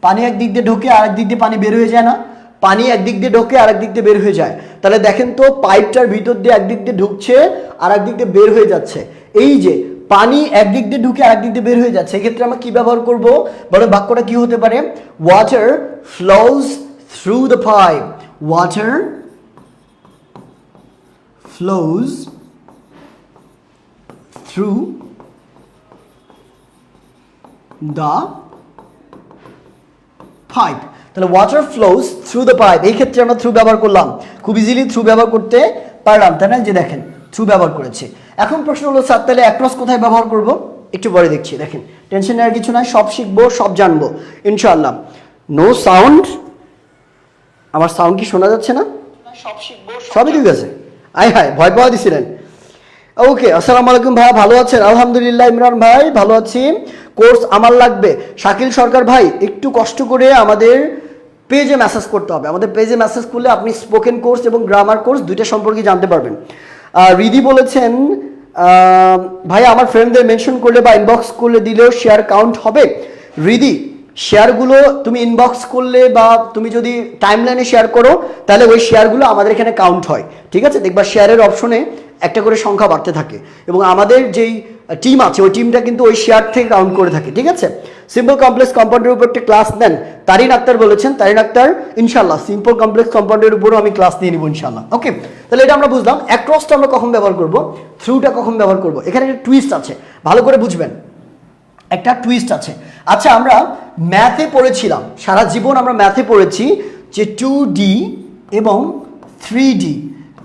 পানি একদিক দিয়ে ঢোকে, আরেক দিক দিয়ে পানি বের হয়ে যায় না? পানি একদিক দিয়ে ঢোকে আর একদিক দিয়ে বের হয়ে যায়। তাহলে দেখেন তো, পাইপটার ভিতর দিয়ে একদিক দিয়ে ঢুকছে আর একদিক দিয়ে বের হয়ে যাচ্ছে। এই যে পানি একদিক দিয়ে ঢুকে আর একদিক দিয়ে বের হয়ে যাচ্ছে, এক্ষেত্রে আমরা কি ব্যবহার করব বলে, বাক্যটা কি হতে পারে? Water flows through the pipe, water flows through the pipe. তাহলে water flows through the pipe, এই ক্ষেত্রে আমরা থ্রু ব্যবহার করলাম, খুব ইজিলি থ্রু ব্যবহার করতে পারলাম, তাই না? যে দেখেন, থ্রু ব্যবহার করেছি। এখন প্রশ্ন হলো স্যার, তাহলে অ্যাক্রস কোথায় ব্যবহার করব? একটু পরে দেখছি। দেখেন, টেনশন নেওয়ার কিছু নাই, সব শিখবো, সব জানবো ইনশাআল্লাহ। নো সাউন্ড, আমার সাউন্ড কি শোনা যাচ্ছে না? সব শিখবো, সবই ঠিক আছে। আয় হায়, ভয় পাওয়া দিছিলেন। ওকে, আসসালামু আলাইকুম ভাই, ভালো আছেন? আলহামদুলিল্লাহ। ইমরান ভাই, ভালো আছি। কোর্স আমার লাগবে। শাকিল সরকার ভাই, একটু কষ্ট করে আমাদের পেজে মেসেজ করতে হবে। আমাদের পেজে মেসেজ করলে আপনি স্পোকেন কোর্স এবং গ্রামার কোর্স দুইটা সম্পর্কে জানতে পারবেন। রিদি বলেছেন, ভাই আমার ফ্রেন্ডদের মেনশন করলে বা ইনবক্স করলে দিলেও শেয়ার কাউন্ট হবে? রিদি, শেয়ারগুলো তুমি ইনবক্স করলে বা তুমি যদি টাইমলাইনে শেয়ার করো তাহলে ওই শেয়ারগুলো আমাদের এখানে কাউন্ট হয়, ঠিক আছে? দেখবা শেয়ারের অপশনে একটা করে সংখ্যা বাড়তে থাকে এবং আমাদের যেই টিম আছে ওই টিমটা কিন্তু ওই শেয়ার থেকে কাউন্ট করে থাকে, ঠিক আছে? সিম্পল কমপ্লেক্স কম্পাউন্ডের উপর একটা ক্লাস নেন, তারিন আক্তার বলেছেন। তারিন আক্তার ইনশাল্লাহ সিম্পল কমপ্লেক্স কম্পাউন্ডের উপরও আমি ক্লাস নিয়ে নিব ইনশাল্লাহ। ওকে, তাহলে এটা আমরা বুঝলাম। অ্যাক্রসটা আমরা কখন ব্যবহার করব, থ্রুটা কখন ব্যবহার করব। এখানে একটা টুইস্ট আছে, ভালো করে বুঝবেন, একটা টুইস্ট আছে। আচ্ছা, আমরা ম্যাথে পড়েছিলাম, সারা জীবন আমরা ম্যাথে পড়েছি যে 2D এবং 3D।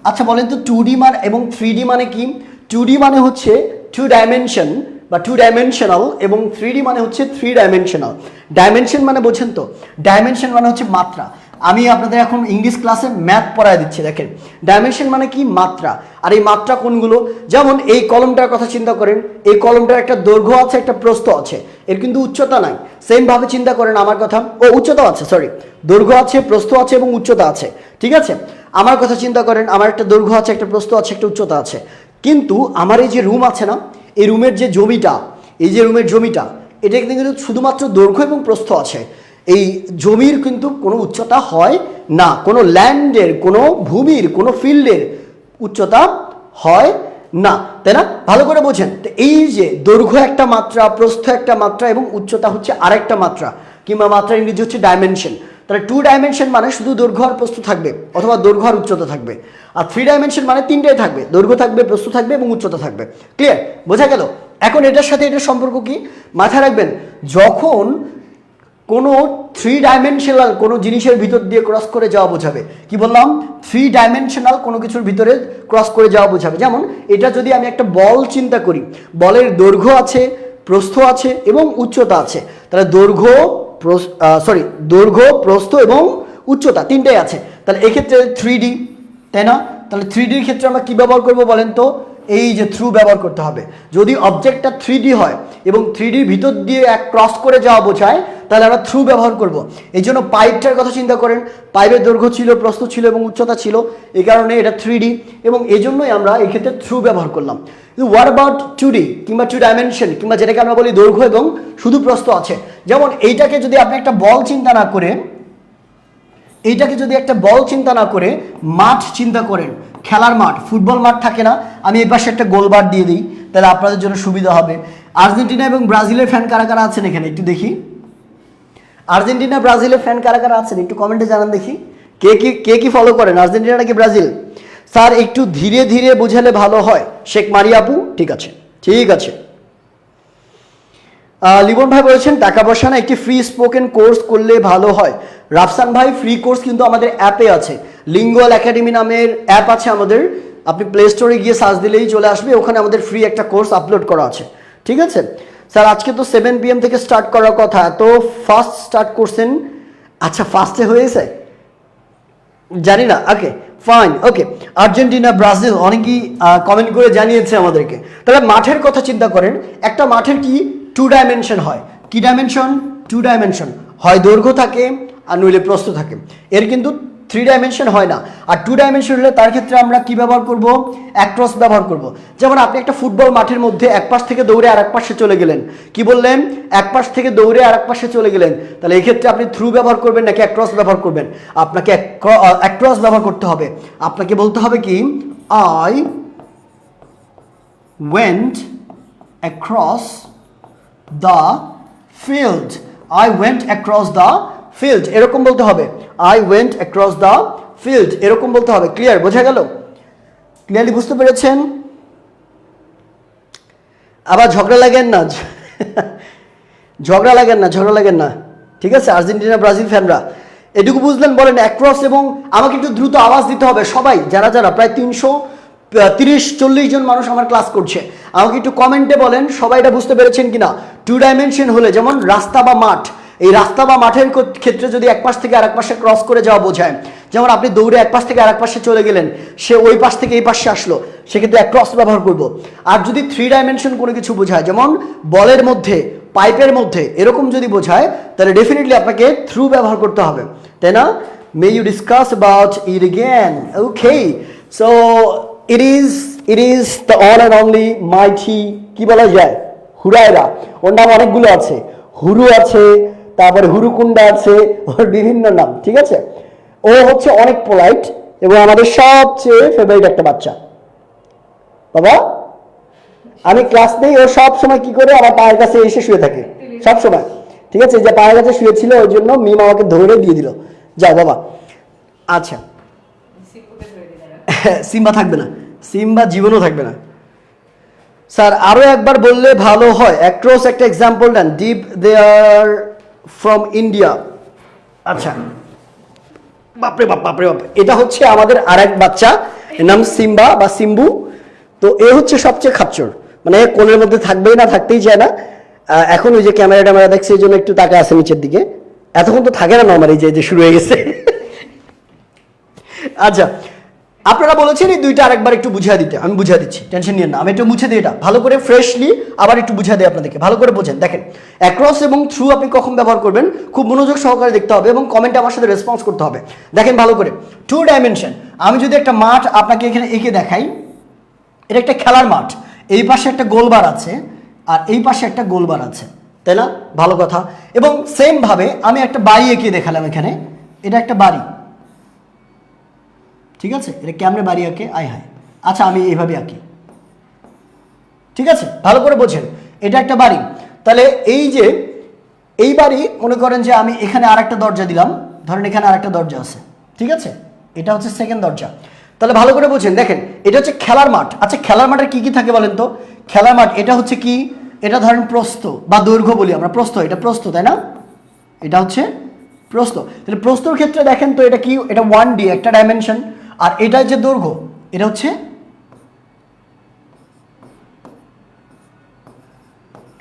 আচ্ছা বলেন তো 2D মানে এবং 3D মানে কি? 2D মানে হচ্ছে 2 ডাইমেনশন বা 2 ডাইমেনশনাল এবং 3D মানে হচ্ছে 3 ডাইমেনশনাল। ডাইমেনশন মানে বোঝেন তো, ডাইমেনশন মানে হচ্ছে মাত্রা। আমি আপনাদের এখন ইংলিশ ক্লাসে ম্যাথ পড়ায় দিচ্ছি, দেখেন ডাইমেনশন মানে কি? মাত্রা। আর এই মাত্রা কোনগুলো? যেমন এই কলমটার কথা চিন্তা করেন, এই কলমটার একটা দৈর্ঘ্য আছে, একটা প্রস্থ আছে, এর কিন্তু উচ্চতা নাই। সেম ভাবে চিন্তা করেন আমার কথা, ও উচ্চতা আছে, সরি, দৈর্ঘ্য আছে, প্রস্থ আছে এবং উচ্চতা আছে, ঠিক আছে? আমার কথা চিন্তা করেন, আমার একটা দৈর্ঘ্য আছে, একটা প্রস্থ আছে, একটা উচ্চতা আছে, কিন্তু আমার এই যে রুম আছে না, এই রুমের যে জমিটা, এই যে রুমের জমিটা, এটা কিন্তু শুধুমাত্র দৈর্ঘ্য এবং প্রস্থ আছে। এই জমির কিন্তু কোনো উচ্চতা হয় না, কোনো ল্যান্ডের, কোনো ভূমির, কোনো ফিল্ডের উচ্চতা হয় না, তাই না? ভালো করে বোঝেন। তো এই যে দৈর্ঘ্য একটা মাত্রা, প্রস্থ একটা মাত্রা এবং উচ্চতা হচ্ছে আরেকটা মাত্রা, কিংবা মাত্রা ইংরেজি হচ্ছে ডাইমেনশন। তাহলে 2 ডাইমেনশন মানে শুধু দৈর্ঘ্য আর প্রস্থ থাকবে, অথবা দৈর্ঘ্য আর উচ্চতা থাকবে। আর 3 ডাইমেনশন মানে তিনটাই থাকবে, দৈর্ঘ্য থাকবে, প্রস্থ থাকবে এবং উচ্চতা থাকবে। ক্লিয়ার? বোঝা গেল? এখন এটার সাথে এটার সম্পর্ক কি মাথায় রাখবেন। যখন কোনো 3 ডাইমেনশনাল কোনো জিনিসের ভিতর দিয়ে ক্রস করে যাওয়া বোঝাবে, কি বললাম? 3 ডাইমেনশনাল কোনো কিছুর ভিতরে ক্রস করে যাওয়া বোঝাবে। যেমন এটা যদি আমি একটা বল চিন্তা করি, বলের দৈর্ঘ্য আছে, প্রস্থ আছে এবং উচ্চতা আছে, তাহলে দৈর্ঘ্য, প্রস্থ এবং উচ্চতা তিনটাই আছে। তাহলে এক্ষেত্রে 3D, তাই না? তাহলে 3Dর ক্ষেত্রে আমরা কি ব্যবহার করব বলেন তো? এই যে থ্রু ব্যবহার করতে হবে। যদি অবজেক্টটা 3D হয় এবং 3Dর ভিতর দিয়ে এক ক্রস করে যাওয়া বোঝায়, তাহলে আমরা থ্রু ব্যবহার করব। এই জন্য পাইপটার কথা চিন্তা করেন, পাইপের দৈর্ঘ্য ছিল, প্রস্থ ছিল এবং উচ্চতা ছিল, এই কারণে এটা 3D এবং এই জন্যই আমরা এক্ষেত্রে থ্রু ব্যবহার করলাম। কিন্তু হোয়াট অ্যাবাউট 2D কিংবা 2 ডাইমেনশন, কিংবা যেটাকে আমরা বলি দৈর্ঘ্য এবং শুধু প্রস্থ আছে। যেমন এইটাকে যদি আপনি একটা বল চিন্তা না করে, এইটাকে যদি একটা বল চিন্তা না করে মাঠ চিন্তা করেন, খেলার মাঠ, ফুটবল মাঠ থাকে না, আমি এই পাশে একটা গোলবার দিয়ে দিই, তাহলে আপনাদের জন্য সুবিধা হবে। আর্জেন্টিনা এবং ব্রাজিলের ফ্যান কারা কারা আছেন এখানে একটু দেখি। আর্জেন্টিনা ব্রাজিলের ফ্যান কারা কারা আছেন একটু কমেন্টে জানান দেখি। কে কি ফলো করেন, আর্জেন্টিনা নাকি ব্রাজিল? স্যার একটু ধীরে ধীরে বোঝালে ভালো হয়। শেখ মারিয়া আপু, ঠিক আছে, ঠিক আছে। লিবন ভাই বলেছেন টাকা পয়সা না, একটি ফ্রি স্পোকেন কোর্স করলে ভালো হয়। রাফসান ভাই, ফ্রি কোর্স কিন্তু আমাদের অ্যাপে আছে, লিঙ্গুয়াল একাডেমি নামের অ্যাপ আছে আমাদের, আপনি প্লে স্টোরে গিয়ে সার্চ দিলেই চলে আসবে, ওখানে আমাদের ফ্রি একটা কোর্স আপলোড করা আছে, ঠিক আছে? স্যার আজকে তো 7 PM থেকে স্টার্ট করার কথা, তো ফার্স্ট স্টার্ট করছেন? আচ্ছা, ফার্স্টে হয়েছে জানি না, ওকে ফাইন, ওকে। আর্জেন্টিনা ব্রাজিল অনেকেই কমেন্ট করে জানিয়েছে আমাদেরকে। তাহলে মাঠের কথা চিন্তা করেন, একটা মাঠের কি 2 ডাইমেনশন হয়, কি ডাইমেনশন? 2 ডাইমেনশন হয়, দৈর্ঘ্য থাকে আর নইলে প্রস্থ থাকে, এর কিন্তু 3 ডাইমেনশন হয় না। আর 2 ডাইমেনশন হলে তার ক্ষেত্রে আমরা কি ব্যবহার করব? অ্যাক্রস ব্যবহার করব। যেমন আপনি একটা ফুটবল মাঠের মধ্যে এক পাশ থেকে দৌড়ে আর এক পাশে চলে গেলেন, কি বললেন? এক পাশ থেকে দৌড়ে আর এক পাশে চলে গেলেন, তাহলে এই ক্ষেত্রে আপনি থ্রু ব্যবহার করবেন নাকি অ্যাক্রস ব্যবহার করবেন? আপনাকে অ্যাক্রস ব্যবহার করতে হবে। আপনাকে বলতে হবে কি, I went across the field, I went across the field, এরকম বলতে হবে। I went across the field, এরকম বলতে হবে। ক্লিয়ার? বোঝা গেল? ক্লিয়ারলি বুঝতে পেরেছেন? আবার ঝগড়া লাগেন না, ঝগড়া লাগেন না, ঠিক আছে? আর্জেন্টিনা ব্রাজিল ফ্যানরা এটুকু বুঝলেন? বলেন অ্যাক্রস, এবং আমাকে একটু দ্রুত আওয়াজ দিতে হবে সবাই, যারা যারা প্রায় 330-40 জন মানুষ আমার ক্লাস করছে, আমাকে একটু কমেন্টে বলেন সবাই এটা বুঝতে পেরেছেন কিনা। 2 ডাইমেনশন হলে যেমন রাস্তা বা মাঠ, এই রাস্তা বা মাঠের ক্ষেত্রে যদি এক পাশ থেকে আরেক পাশে ক্রস করে যাওয়া বোঝায়, যেমন আপনি দৌড়ে এক পাশ থেকে আরেক পাশে চলে গেলেন, সে ওই পাশ থেকে এই পাশে আসলো, সেক্ষেত্রে অ্যাক্রস ব্যবহার করব। আর যদি 3 ডাইমেনশন কোনো কিছু বোঝায়, যেমন বলের মধ্যে, পাইপের মধ্যে, এরকম যদি বোঝায়, তাহলে ডেফিনেটলি আপনাকে থ্রু ব্যবহার করতে হবে, তাই না? May you discuss about it again, okay. So it is the one and only mighty, কি বলা যায়, হুরায়রা। ওর নাম অনেকগুলো আছে, হুরু আছে, তারপরে হুরুকুন্ডা আছে, ওর বিভিন্ন নাম, ঠিক আছে। ও হচ্ছে অনেক পোলাইট এবং আমাদের সবচেয়ে ফেভারিট একটা বাচ্চা। বাবা আমি ক্লাস নেই, ও সব সময় কি করে আমার পায়ের কাছে এসে শুয়ে থাকে সব সময়, ঠিক আছে। যে পায়ের কাছে শুয়েছিল ওই জন্য মিম আমাকে ধরে দিয়ে দিল, যাও বাবা। আচ্ছা সিম্বা থাকবে না, সিম্বা জীবনও থাকবে না। স্যার আরো একবার বললে ভালো হয়, অ্যাক্রস একটা এক্সাম্পল দেন। Deep they are from India. আচ্ছা বাপরে বাপ বাপরে বাপ, এটা হচ্ছে আমাদের আর এক বাচ্চা, এর নাম সিম্বা বা সিম্বু। তো এ হচ্ছে সবচেয়ে খাচ্চর, মানে কোলের মধ্যে থাকবেই না, থাকতেই চায় না। এখন ওই যে ক্যামেরা ট্যামেরা দেখছে এই জন্য একটু তাকা আছে নিচের দিকে, এতক্ষণ তো থাকে না নর্মালি, যে শুরু হয়ে গেছে। আচ্ছা আপনারা বলেছেন এই দুইটা আরেকবার একটু বুঝিয়ে দিতে, আমি বুঝিয়ে দিচ্ছি, টেনশন নিয়েন না। আমি একটু মুছে দিই এটা ভালো করে, ফ্রেশলি আবার একটু বুঝিয়ে দিই আপনাদেরকে, ভালো করে বোঝেন। দেখেন অ্যাক্রস এবং থ্রু আপনি কখন ব্যবহার করবেন, খুব মনোযোগ সহকারে দেখতে হবে এবং কমেন্টে আমার সাথে রেসপন্স করতে হবে। দেখেন ভালো করে, 2 ডাইমেনশন। আমি যদি একটা মাঠ আপনাকে এখানে এঁকে দেখাই, এটা একটা খেলার মাঠ, এই পাশে একটা গোলবার আছে আর এই পাশে একটা গোলবার আছে, তাই না? ভালো কথা। এবং সেম ভাবে আমি একটা বাড়ি এঁকে দেখালাম এখানে, এটা একটা বাড়ি, ঠিক আছে। এটা কেমনে বাড়ি আঁকে, আয় হায়। আচ্ছা আমি এইভাবে আঁকি, ঠিক আছে, ভালো করে বোঝেন। এটা একটা বাড়ি, তাহলে এই যে এই বাড়ি, মনে করেন যে আমি এখানে আর একটা দরজা দিলাম, ধরেন এখানে আর একটা দরজা আছে, ঠিক আছে, এটা হচ্ছে সেকেন্ড দরজা। তাহলে ভালো করে বোঝেন, দেখেন এটা হচ্ছে খেলার মাঠ। আচ্ছা খেলার মাঠের কি কি থাকে বলেন তো? খেলার মাঠ এটা হচ্ছে কি, এটা ধরেন প্রস্থ বা দৈর্ঘ্য বলি আমরা, প্রস্থ, এটা প্রস্থ, তাই না? এটা হচ্ছে প্রস্থ। তাহলে প্রস্থর ক্ষেত্রে দেখেন তো এটা কি, এটা 1D একটা ডাইমেনশন, আর এটা যে দৈর্ঘ্য, এটা হচ্ছে,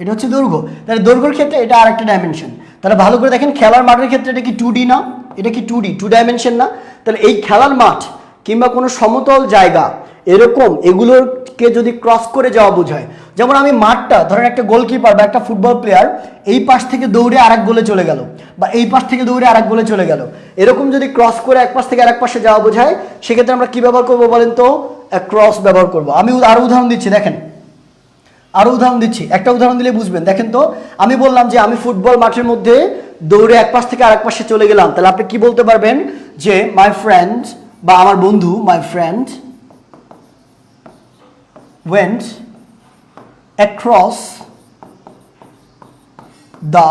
এটা হচ্ছে দৈর্ঘ্য। তাহলে দৈর্ঘ্যের ক্ষেত্রে এটা আরেকটা ডাইমেনশন। তাহলে ভালো করে দেখেন খেলার মাঠের ক্ষেত্রে এটা কি 2D না, এটা কি 2D, 2 ডাইমেনশন না? তাহলে এই খেলার মাঠ কিংবা কোনো সমতল জায়গা এরকম এগুলোকে যদি ক্রস করে যাওয়া বোঝায়, যেমন আমি মাঠটা ধরেন একটা গোলকিপার বা একটা ফুটবল প্লেয়ার এই পাশ থেকে দৌড়ে আরেক গোলে চলে গেল, বা এই পাশ থেকে দৌড়ে আরেক গোলে চলে গেল, এরকম যদি ক্রস করে এক পাশ থেকে আরেক পাশে যাওয়া বোঝায়, সেক্ষেত্রে আমরা কি ব্যবহার করবো বলেন তো? ক্রস ব্যবহার করবো। আমি আরো উদাহরণ দিচ্ছি, দেখেন আরো উদাহরণ দিচ্ছি, একটা উদাহরণ দিলে বুঝবেন। দেখেন তো, আমি বললাম যে আমি ফুটবল মাঠের মধ্যে দৌড়ে এক পাশ থেকে আরেক পাশে চলে গেলাম, তাহলে আপনি কি বলতে পারবেন? যে মাই ফ্রেন্ড বা আমার বন্ধু, my friend went across the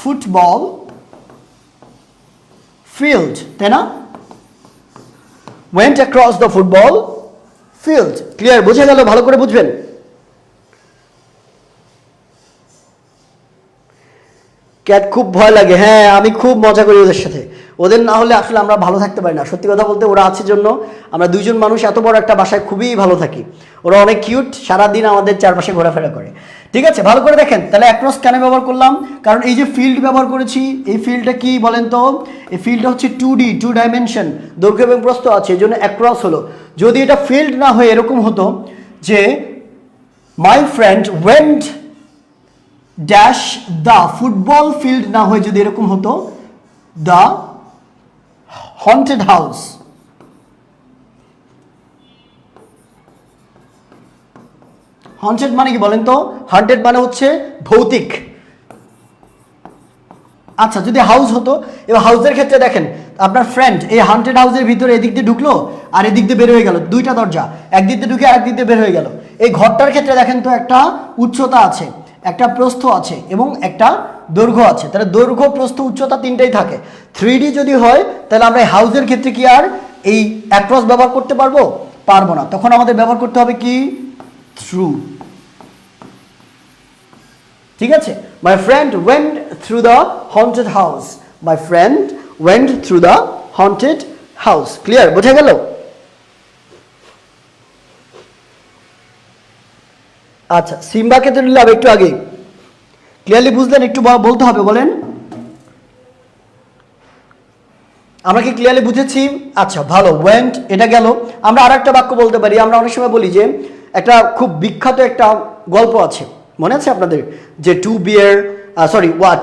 football field, তাই না? went across the football field, clear? বোঝা গেল? ভালো করে বুঝবেন। ক্যাট খুব ভয় লাগে, হ্যাঁ আমি খুব মজা করি ওদের সাথে, ওদের না হলে আসলে আমরা ভালো থাকতে পারি না। সত্যি কথা বলতে ওরা আছে জন্য আমরা দুইজন মানুষ এত বড় একটা বাসায় খুবই ভালো থাকি। ওরা অনেক কিউট, সারাদিন আমাদের চারপাশে ঘোরাফেরা করে, ঠিক আছে। ভালো করে দেখেন, তাহলে অ্যাক্রস কেন ব্যবহার করলাম? কারণ এই যে ফিল্ড ব্যবহার করেছি, এই ফিল্ডটা কি বলেন তো? এই ফিল্ডটা হচ্ছে 2D, 2 ডাইমেনশন, দৈর্ঘ্য এবং প্রস্থ আছে, এই জন্য অ্যাক্রস হলো। যদি এটা ফিল্ড না হয়ে এরকম হতো যে my friend went dash the football field, না হয়ে যদি এরকম হতো দ্য হন্টেড হাউস, হন্টেড মানে কি বলেন তো? হন্টেড মানে হচ্ছে ভৌতিক। আচ্ছা যদি হাউস হতো, এবার হাউসের ক্ষেত্রে দেখেন আপনার ফ্রেন্ড এই হান্টেড হাউসের ভিতরে এদিক দিয়ে ঢুকলো আর এদিক দিয়ে বের হয়ে গেল, দুইটা দরজা, একদিক দিয়ে ঢুকে আরেক দিক দিয়ে বের হয়ে গেল। এই ঘরটার ক্ষেত্রে দেখেন তো একটা উচ্চতা আছে, একটা প্রস্থ আছে এবং একটা দৈর্ঘ্য আছে, তাহলে দৈর্ঘ্য প্রস্থ উচ্চতা তিনটাই থাকে। 3D যদি হয় তাহলে আমরা এই হাউসের ক্ষেত্রে কি আর এই অ্যাক্রস ব্যবহার করতে পারবো? পারবো না, তখন আমাদের ব্যবহার করতে হবে কি? থ্রু, ঠিক আছে। My friend went through the haunted house, my friend went through the haunted house, clear? বোঝা গেল? আচ্ছা সিম্বাকে তো নিলাম একটু আগে, ক্লিয়ারলি বুঝলেন? একটু বলতে হবে, বলেন আমরা কি ক্লিয়ারলি বুঝেছি? আচ্ছা ভালো, ওয়েন্ট এটা গেল। আমরা আর একটা বাক্য বলতে পারি, আমরা অনেক সময় বলি যে একটা খুব বিখ্যাত একটা গল্প আছে, মনে আছে আপনাদের? যে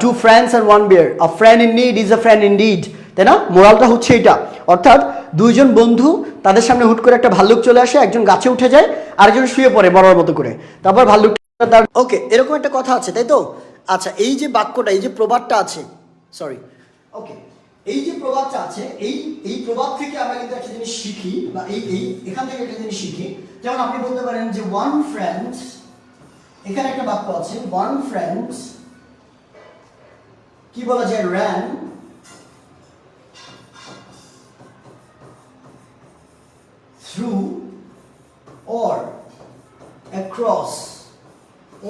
টু ফ্রেন্ডস আর one beer, a friend in need is a friend in deed, তাই না? মোরালটা হচ্ছে এটা, অর্থাৎ দুইজন বন্ধু, তাদের সামনে হুট করে একটা ভাল্লুক চলে আসে, একজন গাছে উঠে যায়, আরেকজন শুয়ে পড়ে মরার মতো করে, তারপর ভাল্লুক তার, ওকে এরকম একটা কথা আছে তাই তো? আচ্ছা, এই যে বাক্যটা, এই যে প্রবাদটা আছে, সরি, ওকে, এই যে প্রবাদটা আছে, এই প্রবাদ থেকে আমরা কিন্তু একটা জিনিস শিখি, বা এখান থেকে একটা জিনিস শিখি। যেমন আপনি বলতে পারেন যে ওয়ান ফ্রেন্ড, এখানে একটা বাক্য আছে, ওয়ান ফ্রেন্ড কি বলা যায়, ran through or across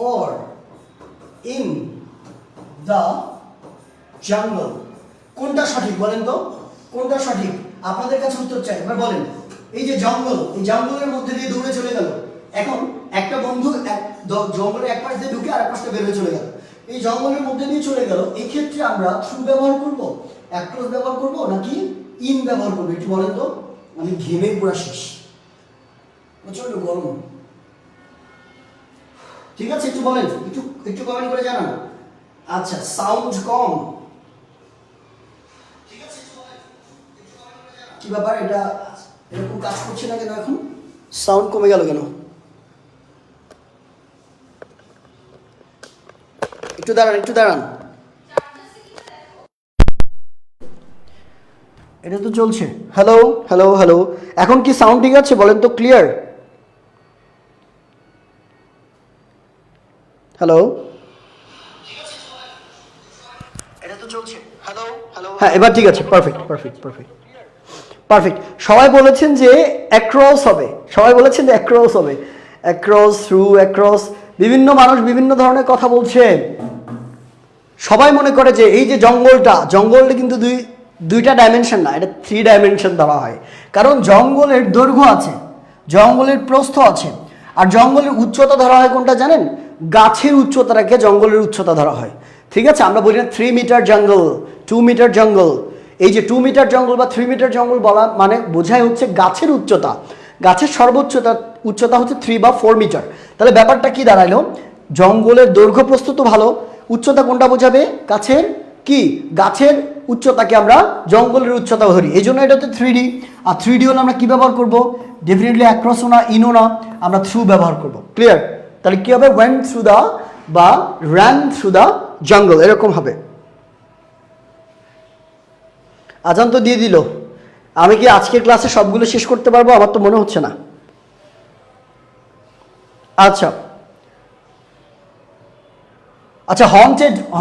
or in the jungle। কোনটা সঠিক বলেন তো, কোনটা সঠিক? আপনাদের কাছে উত্তর চাই, এবার বলেন। এই যে জঙ্গল, এই জঙ্গলের মধ্যে দিয়ে দৌড়ে চলে গেল। এখন একটা বন্ধু জঙ্গলের এক পাশ দিয়ে ঢুকে আর এক পাশে বের হয়ে চলে গেল। এই জঙ্গলের মধ্যে দিয়ে চলে গেল, এই ক্ষেত্রে আমরা থ্রু ব্যবহার করব, অ্যাক্রস ব্যবহার করব, নাকি ইন ব্যবহার করব? একটু বলেন তো, আমি ঘেমে পুরো শেষ, প্রচন্ড গরম। ঠিক আছে, একটু বলেন, একটু কমেন্ট করে জানান। আচ্ছা, সাউন্ড কম, ঠিক আছে, কি ব্যাপার, এটা এরকম কাজ করছে না কেন? এখন সাউন্ড কমে গেল কেন? একটু দাঁড়ান। এটা তো চলছে। হ্যালো হ্যালো হ্যালো, এখন কি সাউন্ড ঠিক আছে বলেন তো, ক্লিয়ার? হ্যালো, এটা তো চলছে। হ্যালো হ্যালো, হ্যাঁ এবার ঠিক আছে, পারফেক্ট। সবাই বলেছেন যে অ্যাক্রস হবে, অ্যাক্রস, থ্রু, অ্যাক্রস। বিভিন্ন মানুষ বিভিন্ন ধরনের কথা বলছে। সবাই মনে করে যে এই যে জঙ্গলটা কিন্তু দুইটা ডাইমেনশন না, এটা 3 ডাইমেনশন ধরা হয়। কারণ জঙ্গলের দৈর্ঘ্য আছে, জঙ্গলের প্রস্থ আছে, আর জঙ্গলের উচ্চতা ধরা হয় কোনটা জানেন? গাছের উচ্চতাটাকে জঙ্গলের উচ্চতা ধরা হয়। ঠিক আছে, আমরা বলি না 3 মিটার জঙ্গল, 2 মিটার জঙ্গল। এই যে 2 মিটার জঙ্গল বা 3 মিটার জঙ্গল বলা মানে বোঝায় হচ্ছে গাছের উচ্চতা। গাছের সর্বোচ্চ উচ্চতা হচ্ছে 3 বা 4 মিটার। তাহলে ব্যাপারটা কি দাঁড়াইলো? জঙ্গলের দৈর্ঘ্য প্রস্থ তো ভালো, উচ্চতা কোনটা বোঝাবে? গাছের উচ্চতাকে আমরা জঙ্গলের উচ্চতা ধরি, এই জন্য এটা হচ্ছে 3D। আর 3D হলে আমরা কি ব্যবহার করব? ডেফিনেটলি অ্যাক্রসও না, ইনও না, আমরা থ্রু ব্যবহার করব। ক্লিয়ার? তাহলে কি হবে? ওয়েন্ট থ্রু দ্য বা ran থ্রু দ্য জঙ্গল, এরকম হবে। আজান তো দিয়ে দিল, আমি কি আজকের ক্লাসে সবগুলো শেষ করতে পারবো? আমার তো মনে হচ্ছে না। আচ্ছা,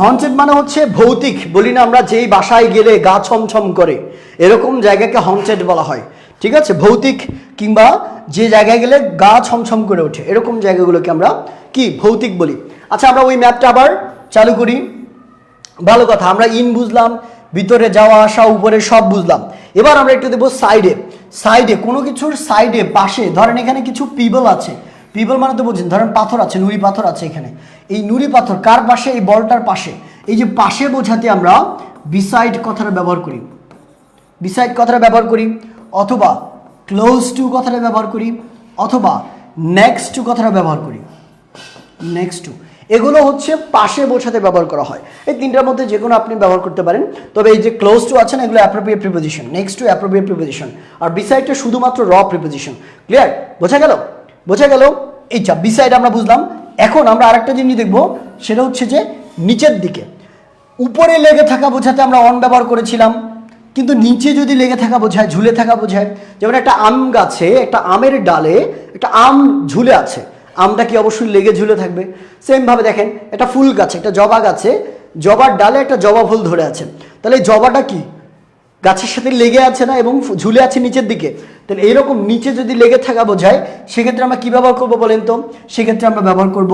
হন্টেড মানে হচ্ছে ভৌতিক। বলি না আমরা, যেই বাসায় গেলে গা ছমছম করে, এরকম জায়গাকে হন্টেড বলা হয়। ঠিক আছে, ভৌতিক কিংবা যে জায়গায় গেলে গা ছমছম করে ওঠে, এরকম জায়গাগুলোকে আমরা কি ভৌতিক বলি। আচ্ছা, আমরা ওই ম্যাপটা আবার চালু করি। ভালো কথা, আমরা ইন বুঝলাম, ভিতরে যাওয়া আসা, উপরে সব বুঝলাম। এবার আমরা একটু দেবো সাইডে, কোনো কিছুর সাইডে, পাশে। ধরেন এখানে কিছু পিবল আছে, পিবল মানে তো বুঝছেন, ধরেন পাথর আছে, নুড়ি পাথর আছে এখানে। এই নুড়ি পাথর কার পাশে? এই বলটার পাশে। এই যে পাশে বোঝাতে আমরা বিসাইড কথাটা ব্যবহার করি, অথবা ক্লোজ টু কথাটা ব্যবহার করি, অথবা নেক্সট টু কথাটা ব্যবহার করি। এগুলো হচ্ছে পাশে বোঝাতে ব্যবহার করা হয়। এই তিনটার মধ্যে যে কোনো আপনি ব্যবহার করতে পারেন। তবে এই যে ক্লোজ টু আছে না, এগুলো appropriate preposition, next to appropriate preposition, আর বিসাইডটা শুধুমাত্র র প্রিপোজিশন। ক্লিয়ার? বোঝা গেল? এইটা বিসাইড আমরা বুঝলাম। এখন আমরা আরেকটা জিনিস দেখবো, সেটা হচ্ছে যে নিচের দিকে। উপরে লেগে থাকা বোঝাতে আমরা অন ব্যবহার করেছিলাম, কিন্তু নিচে যদি লেগে থাকা বোঝায়, ঝুলে থাকা বোঝায়। যেমন একটা আম গাছে, একটা আমের ডালে একটা আম ঝুলে আছে, আমটা কি অবশ্যই লেগে ঝুলে থাকবে? সেমভাবে দেখেন, একটা ফুল গাছে, একটা জবা গাছে, জবার ডালে একটা জবা ফুল ধরে আছে। তাহলে এই জবাটা কি গাছের সাথে লেগে আছে না, এবং ঝুলে আছে নিচের দিকে। তাহলে এইরকম নিচে যদি লেগে থাকা বোঝায়, সেক্ষেত্রে আমরা কি ব্যবহার করবো বলেন তো? সেক্ষেত্রে আমরা ব্যবহার করব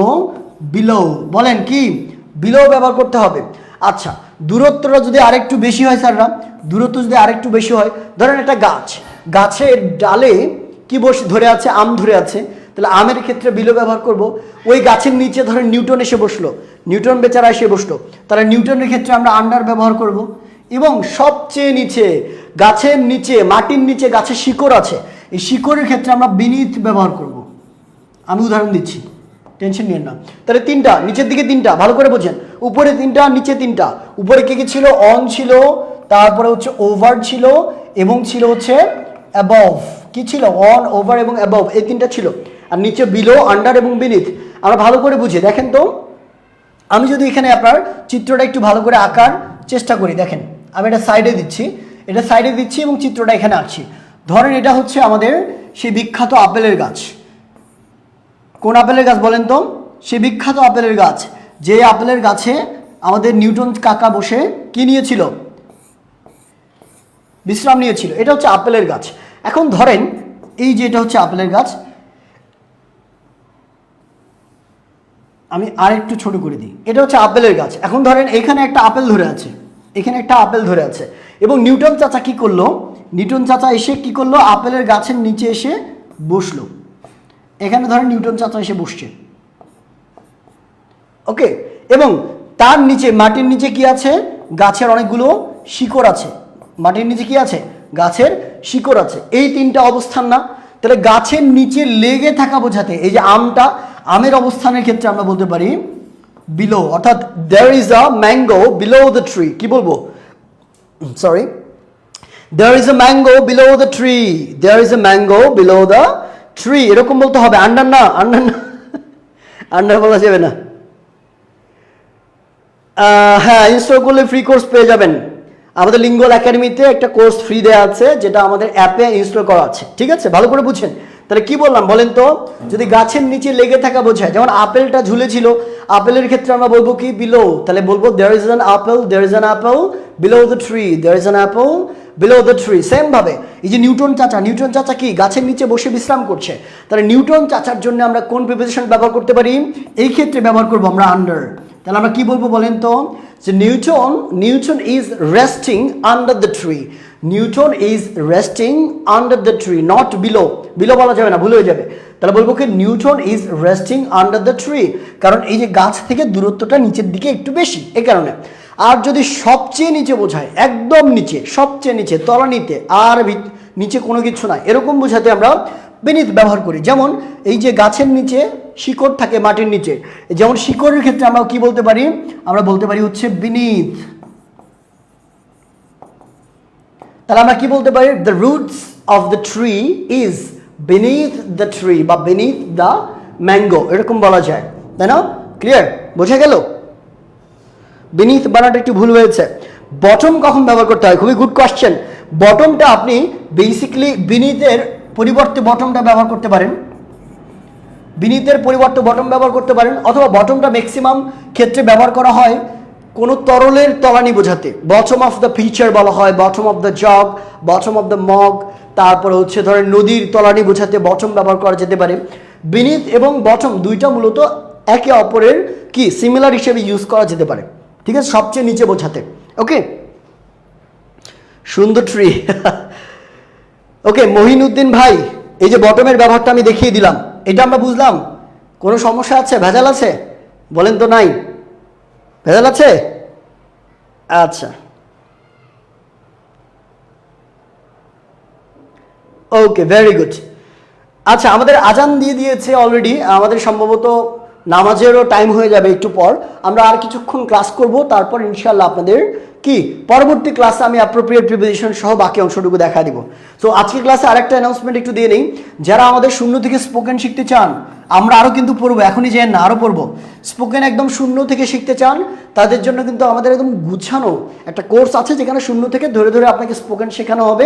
বিলো। বলেন কি? বিলো ব্যবহার করতে হবে। আচ্ছা, দূরত্বটা যদি আরেকটু বেশি হয় স্যাররা, ধরেন একটা গাছের ডালে কি ধরে আছে? আম ধরে আছে। তাহলে আমের ক্ষেত্রে বিলো ব্যবহার করব। ওই গাছের নিচে ধরেন নিউটন এসে বসলো, নিউটন বেচারা এসে বসলো, তাহলে নিউটনের ক্ষেত্রে আমরা আন্ডার ব্যবহার করব। এবং সবচেয়ে নিচে, গাছের নিচে, মাটির নিচে গাছের শিকড় আছে, এই শিকড়ের ক্ষেত্রে আমরা বিনিথ ব্যবহার করব। আমি উদাহরণ দিচ্ছি, টেনশন নিয়েন না। তাহলে তিনটা, নিচের দিকে তিনটা, ভালো করে বোঝেন। উপরে তিনটা, নিচে তিনটা। উপরে কি ছিল? অন ছিল, তারপরে হচ্ছে ওভার ছিল, এবং ছিল হচ্ছে অ্যাবভ। কি ছিল? অন, ওভার এবং অ্যাবভ, এই তিনটা ছিল। আর নিচে বিলো, আন্ডার এবং বিনিথ। আমরা ভালো করে বুঝি, দেখেন তো, আমি যদি এখানে আপনার চিত্রটা একটু ভালো করে আঁকার চেষ্টা করি, দেখেন আমি এটা সাইডে দিচ্ছি, এবং চিত্রটা এখানে আঁকছি। ধরেন এটা হচ্ছে আমাদের সেই বিখ্যাত আপেলের গাছ। কোন আপেলের গাছ বলেন তো? সেই বিখ্যাত আপেলের গাছ, যে আপেলের গাছে আমাদের নিউটন কাকা বসে কি নিয়েছিল? বিশ্রাম নিয়েছিল। এটা হচ্ছে আপেলের গাছ। এখন ধরেন এই যে এটা হচ্ছে আপেলের গাছ, আমি আরেকটু ছোট করে দিই, এটা হচ্ছে আপেলের গাছ। এখন ধরেন এখানে একটা আপেল ধরে আছে, এবং নিউটন চাচা কি করলো? নিউটন চাচা এসে কি করলো? আপেলের গাছের নিচে এসে বসলো। এখানে ধরেন নিউটন চাচা এসে বসছে, ওকে। এবং তার নিচে, মাটির নিচে কি আছে? গাছের অনেকগুলো শিকড় আছে। মাটির নিচে কি আছে? গাছের শিকড় আছে। এই তিনটা অবস্থান না? তাহলে গাছের নিচে লেগে থাকা বোঝাতে এই যে আমটা, আমের অবস্থানের ক্ষেত্রে আমরা বলতে পারি বিলো, অর্থাৎ there is a mango below the tree। কি বলবো? Sorry, there is a mango below the tree, there is a mango below the tree, এরকম বলতে হবে। আন্ডার না, আন্ডার বলা যাবে না। হ্যাঁ, ইনস্টল করলে ফ্রি কোর্স পেয়ে যাবেন। আমাদের লিঙ্গুয়াল একাডেমিতে একটা কোর্স ফ্রি দেওয়া আছে, যেটা আমাদের অ্যাপে ইনস্টল করা আছে। ঠিক আছে, ভালো করে বুঝছেন। তাহলে কি বললাম বলেন তো? যদি গাছের নিচে লেগে থাকা বোঝায়, যেমন আপেলটা ঝুলেছিল, আপেলের ক্ষেত্রে আমরা বলবো কি? বিলো। তাহলে বলবো there is an apple, there is an apple below the tree, there is an apple below the tree। Same ভাবে এই যে নিউটন চাচা কি গাছের নিচে বসে বিশ্রাম করছে, তাহলে নিউটন চাচার জন্য আমরা কোন প্রিপোজিশন ব্যবহার করতে পারি? এই ক্ষেত্রে ব্যবহার করবো আমরা আন্ডার। তাহলে আমরা কি বলবো বলেন তো? যে Newton is resting under the tree, Newton is resting under the tree, not below. Below বলা যাবে না, ভুল হয়ে যাবে। তাহলে বলবো কি? Newton is resting under the tree, কারণ এই যে গাছ থেকে দূরত্বটা নিচের দিকে একটু বেশি, এই কারণে। আর যদি সবচেয়ে নিচে বোঝায়, একদম নিচে, সবচেয়ে নিচে, তলানিতে, আর নিচে কোনো কিছু নাই, এরকম বোঝাতে আমরা বেনিথ ব্যবহার করি। যেমন এই যে গাছের নিচে শিকড় থাকে, মাটির নিচে, যেমন শিকড়ের ক্ষেত্রে আমরা কি বলতে পারি? আমরা বলতে পারি হচ্ছে বিনিথ। তাহলে আমরা কি বলতে পারি? The roots of the tree is beneath the tree, বা বিনিথ দ্য ম্যাঙ্গো, এরকম বলা যায়, তাই না? ক্লিয়ার? বোঝা গেল? বিনিথ বানাটা একটু ভুল হয়েছে। বটম কখন ব্যবহার করতে হয়? খুবই গুড কোয়েশ্চেন। বটমটা আপনি বেসিক্যালি বিনিথের পরিবর্তে বটমটা ব্যবহার করতে পারেন, বিনিথের পরিবর্তে বটম ব্যবহার করতে পারেন, অথবা বটমটা ম্যাক্সিমাম ক্ষেত্রে ব্যবহার করা হয় কোনো তরলের তলানি বোঝাতে। বটম অফ দ্য ফিচার বলা হয়, bottom of the jug, bottom of the mug. তারপর হচ্ছে ধরেন নদীর তলানি বোঝাতে বটম ব্যবহার করা যেতে পারে। বিনিথ এবং বটম দুইটা মূলত একে অপরের কি সিমিলার হিসেবে ইউজ করা যেতে পারে। ঠিক আছে, সবচেয়ে নিচে বোঝাতে। ওকে, সুন্দর ট্রি। ওকে মহিনুদ্দিন ভাই, এই যে বটমের ব্যবহারটা আমি দেখিয়ে দিলাম, এটা আমরা বুঝলাম। কোনো সমস্যা আছে? ভেজাল আছে? বলেন তো নাই? ভেজাল আছে? আচ্ছা, ওকে, ভেরি গুড। আচ্ছা, আমাদের আজান দিয়ে দিয়েছে অলরেডি, আমাদের সম্ভবত নামাজেরও টাইম হয়ে যাবে একটু পর। আমরা আর কিছুক্ষণ ক্লাস করব, তারপর ইনশাআল্লাহ আপনাদের কি পরবর্তী ক্লাসে আমি অ্যাপ্রোপ্রিয়েট প্রিপোজিশন সহ বাকি অংশটুকু দেখা দিব। সো আজকে ক্লাসে আরেকটা অ্যানাউন্সমেন্ট একটু দিয়ে নেই। যারা আমাদের শূন্য থেকে স্পোকেন শিখতে চান, আমরা আরও কিন্তু পড়বো, এখনই যেন না, আরও পড়বো। স্পোকেন একদম শূন্য থেকে শিখতে চান, তাদের জন্য কিন্তু আমাদের একদম গুছানো একটা কোর্স আছে, যেখানে শূন্য থেকে ধরে ধরে আপনাকে স্পোকেন শেখানো হবে।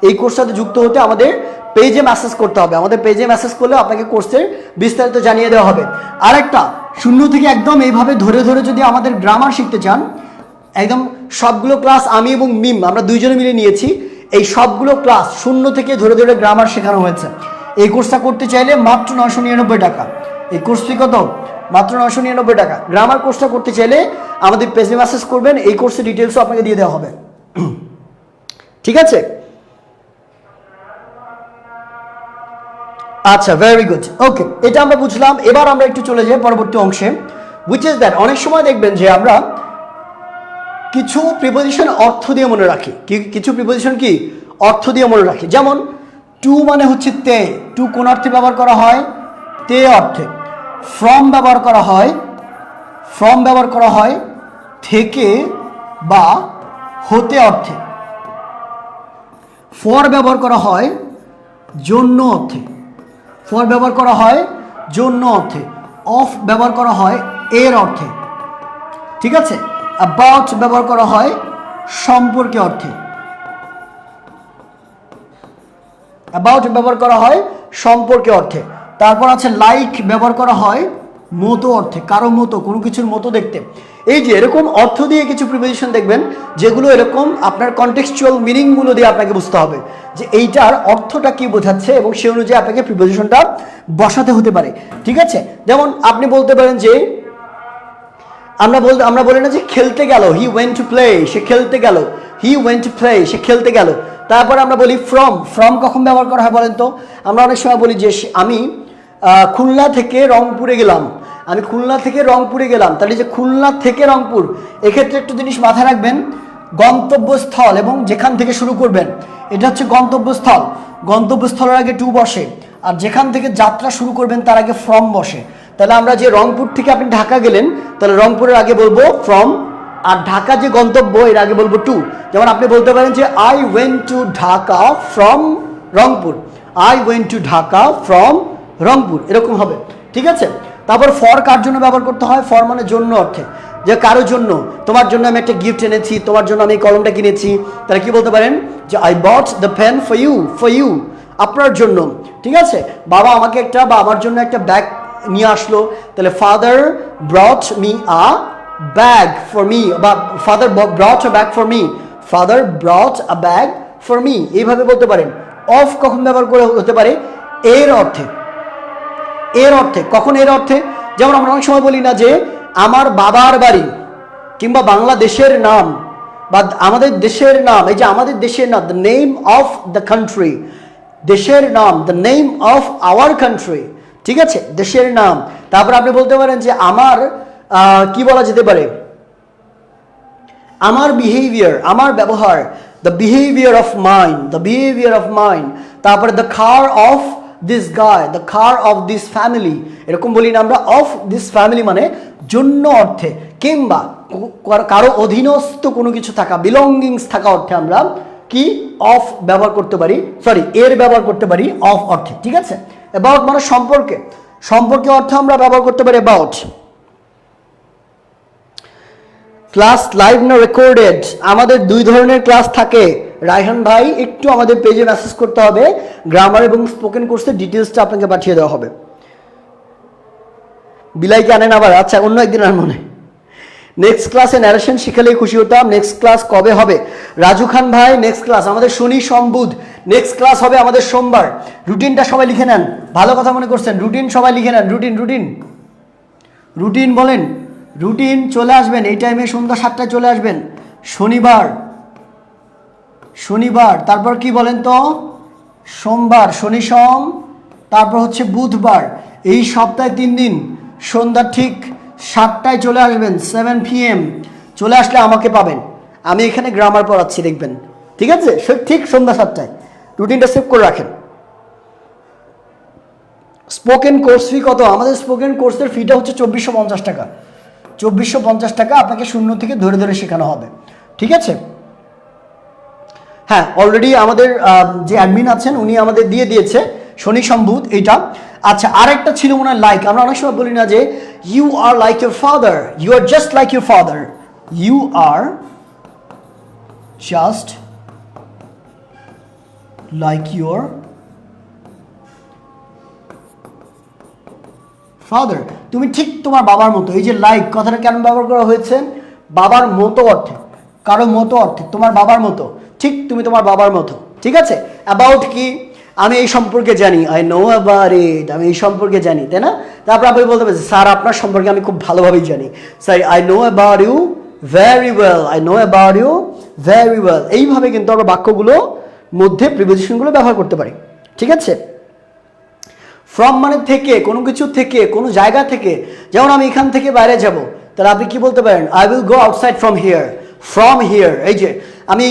এই কোর্সটাতে যুক্ত হতে আমাদের পেজে মেসেজ করতে হবে। আমাদের পেজে মেসেজ করলে আপনাকে কোর্সের বিস্তারিত জানিয়ে দেওয়া হবে। আরেকটা, শূন্য থেকে একদম এইভাবে ধরে ধরে যদি আমাদের গ্রামার শিখতে চান, একদম সবগুলো ক্লাস আমি এবং মিম আমরা দুইজনে মিলে নিয়েছি। এই সবগুলো ক্লাস শূন্য থেকে ধরে ধরে গ্রামার শেখানো হয়েছে। এই কোর্সটা করতে চাইলে মাত্র 999 টাকা। এই কোর্স ফি কত? মাত্র 999 টাকা। গ্রামার কোর্সটা করতে চাইলে আমাদের পেজে মেসেজ করবেন, এই কোর্সের ডিটেলসও আপনাকে দিয়ে দেওয়া হবে। ঠিক আছে? আচ্ছা, ভেরি গুড। ওকে, এটা আমরা বুঝলাম। এবার আমরা একটু চলে যাই পরবর্তী অংশে, হুইচ ইজ দ্যাট অনেক সময় দেখবেন যে আমরা কিছু প্রিপোজিশন অর্থ দিয়ে মনে রাখি। কিছু প্রিপোজিশন কি অর্থ দিয়ে মনে রাখি। যেমন টু মানে হচ্ছে তে, টু কোন অর্থে ব্যবহার করা হয়? তে অর্থে। ফ্রম ব্যবহার করা হয় থেকে বা হতে অর্থে। ফর ব্যবহার করা হয় জন্য অর্থে। অফ ব্যবহার করা হয় এর অর্থে। ঠিক আছে। অ্যাবাউট ব্যবহার করা হয় সম্পর্কে অর্থে, অ্যাবাউট ব্যবহার করা হয় সম্পর্কে অর্থে। তারপর আছে লাইক ব্যবহার করা হয় মতো অর্থে, কারো মতো, কোনো কিছুর মতো দেখতে। এই যে এরকম অর্থ দিয়ে কিছু প্রিপোজিশন দেখবেন যেগুলো এরকম আপনার কনটেক্সচুয়াল মিনিংগুলো দিয়ে আপনাকে বুঝতে হবে যে এইটার অর্থটা কি বোঝাচ্ছে এবং সেই অনুযায়ী আপনাকে প্রিপোজিশনটা বসাতে হতে পারে। ঠিক আছে, যেমন আপনি বলতে পারেন যে আমরা বলি না যে খেলতে গেল, হি ওয়েন্ট টু প্লে, সে খেলতে গেল, হি ওয়েন্ট টু প্লে, সে খেলতে গেল। তারপর আমরা বলি ফ্রম কখন ব্যবহার করা হয় বলেন তো? আমরা অনেক সময় বলি যে আমি খুলনা থেকে রংপুরে গেলাম, আমি খুলনা থেকে রংপুরে গেলাম। তাহলে যে খুলনা থেকে রংপুর, এক্ষেত্রে একটু জিনিস মাথায় রাখবেন, গন্তব্যস্থল এবং যেখান থেকে শুরু করবেন এটা হচ্ছে গন্তব্যস্থল। গন্তব্যস্থলের আগে টু বসে, আর যেখান থেকে যাত্রা শুরু করবেন তার আগে ফ্রম বসে। তাহলে আমরা যে রংপুর থেকে আপনি ঢাকা গেলেন, তাহলে রংপুরের আগে বলবো ফ্রম, আর ঢাকা যে গন্তব্য এর আগে বলবো টু। যেমন আপনি বলতে পারেন যে I went to Dhaka from Rangpur, I went to Dhaka from Rangpur, এরকম হবে। ঠিক আছে, তারপর ফর কার জন্য ব্যবহার করতে হয়? ফর মানে জন্য অর্থে, যে কারোর জন্য, তোমার জন্য আমি একটা গিফট এনেছি, তোমার জন্য আমি কলমটা কিনেছি। তাহলে কি বলতে পারেন যে I bought the pen for you, for you, আপনার জন্য। ঠিক আছে, বাবা আমাকে একটা বা আমার জন্য একটা ব্যাগ নিয়ে আসলো, তাহলে father brought me a bag for me, বা father brought a bag for me, father brought a bag for me, এইভাবে বলতে পারেন। অফ কখন ব্যবহার করে হতে পারে? এর অর্থে, এর অর্থে। কখন এর অর্থে? যেমন আমরা অনেক সময় বলি না যে আমার বাবার বাড়ি, কিংবা বাংলাদেশের নাম, বা আমাদের দেশের নাম, এই যে আমাদের দেশের নাম, the name of the country, দেশের নাম, the name of our country. ঠিক আছে, দেশের নাম। তারপর আপনি বলতে পারেন যে আমার কি বলা যেতে পারে, আমার বিহেভিয়ার, আমার ব্যবহার, the behaviour of mind, the behaviour of mind. তারপরে দ্য কার অফ দিস গায়, the car of this family, এরকম বলি না আমরা। অফ দিস ফ্যামিলি মানে জন্য অর্থে, কিংবা কারো অধীনস্থ কোনো কিছু থাকা, বিলঙ্গিংস থাকা অর্থে আমরা কি অফ ব্যবহার করতে পারি, সরি এর ব্যবহার করতে পারি অফ অর্থে। ঠিক আছে, অ্যাবাউট মানে সম্পর্কে, সম্পর্কে অর্থে আমরা ব্যবহার করতে পারি অ্যাবাউট। ক্লাস লাইভ না রেকর্ডেড? আমাদের দুই ধরনের ক্লাস থাকে রায়হান ভাই, একটু আমাদের পেজে মেসেজ করতে হবে, গ্রামার এবং স্পোকেন কোর্সের ডিটেলসটা আপনাকে পাঠিয়ে দেওয়া হবে। বিলাইকে আনেন আবার, আচ্ছা অন্য একদিন আর মনে। নেক্সট ক্লাসে ন্যারেশন শিখালেই খুশি হতাম। নেক্সট ক্লাস কবে হবে? রাজু খান ভাই, নেক্সট ক্লাস আমাদের শনি সোম বুধ, নেক্সট ক্লাস হবে আমাদের সোমবার। রুটিনটা সবাই লিখে নেন, ভালো কথা মনে করছেন, রুটিন সবাই লিখে নেন, রুটিন রুটিন রুটিন বলেন, রুটিন চলে আসবেন এই টাইমে, সন্ধ্যা 7টায় চলে আসবেন। শনিবার, শনিবার, তারপর কি বলেন তো, সোমবার, শনি সোম, তারপর হচ্ছে বুধবার। এই সপ্তাহে 3 দিন সন্ধ্যা ঠিক 7টায় চলে আসবেন, 7 PM চলে আসলে আমাকে পাবেন, আমি এখানে গ্রামার পড়াচ্ছি দেখবেন। ঠিক আছে, ঠিক সন্ধ্যা 7টায়। রুটিনটা সেভ করে রাখেন। স্পোকেন কোর্স ফি কত? আমাদের স্পোকেন কোর্সের ফিটা হচ্ছে 2450 টাকা। 2450 টাকা আপনাকে শূন্য থেকে ধরে ধরে শেখানো হবে। ঠিক আছে, হ্যাঁ অলরেডি আমাদের যে অ্যাডমিন আছেন উনি আমাদের দিয়ে দিয়েছে শনি সম্বুধ এইটা। আচ্ছা, আরেকটা ছিল মনে হয় লাইক। আমরা অনেক সময় বলি না যে you are like your father, you are just like your father, you are just like your father, তুমি ঠিক তোমার বাবার মতো। এই যে লাইক কথাটা কেন ব্যবহার করা হয়েছে? বাবার মতো অর্থে, কারো মতো অর্থে, তোমার বাবার মতো, ঠিক তুমি তোমার বাবার মতো। ঠিক আছে, অ্যাবাউট কি? আমি এই সম্পর্কে জানি, আই নো অ্যাবাউট ইট, আমি এই সম্পর্কে জানি, তাই না? তারপর আপনি বলতে পারছেন স্যার আপনার সম্পর্কে আমি খুব ভালোভাবেই জানি, sir I know about you very well, I know about you very well. এইভাবে কিন্তু আমরা বাক্যগুলো মধ্যে প্রিপোজিশনগুলো ব্যবহার করতে পারি। ঠিক আছে, ফ্রম মানে থেকে, কোনো কিছু থেকে, কোনো জায়গা থেকে। যেমন আমি এখান থেকে বাইরে যাব, তাহলে আপনি কি বলতে পারেন? I will go outside from here, from here. এই যে আমি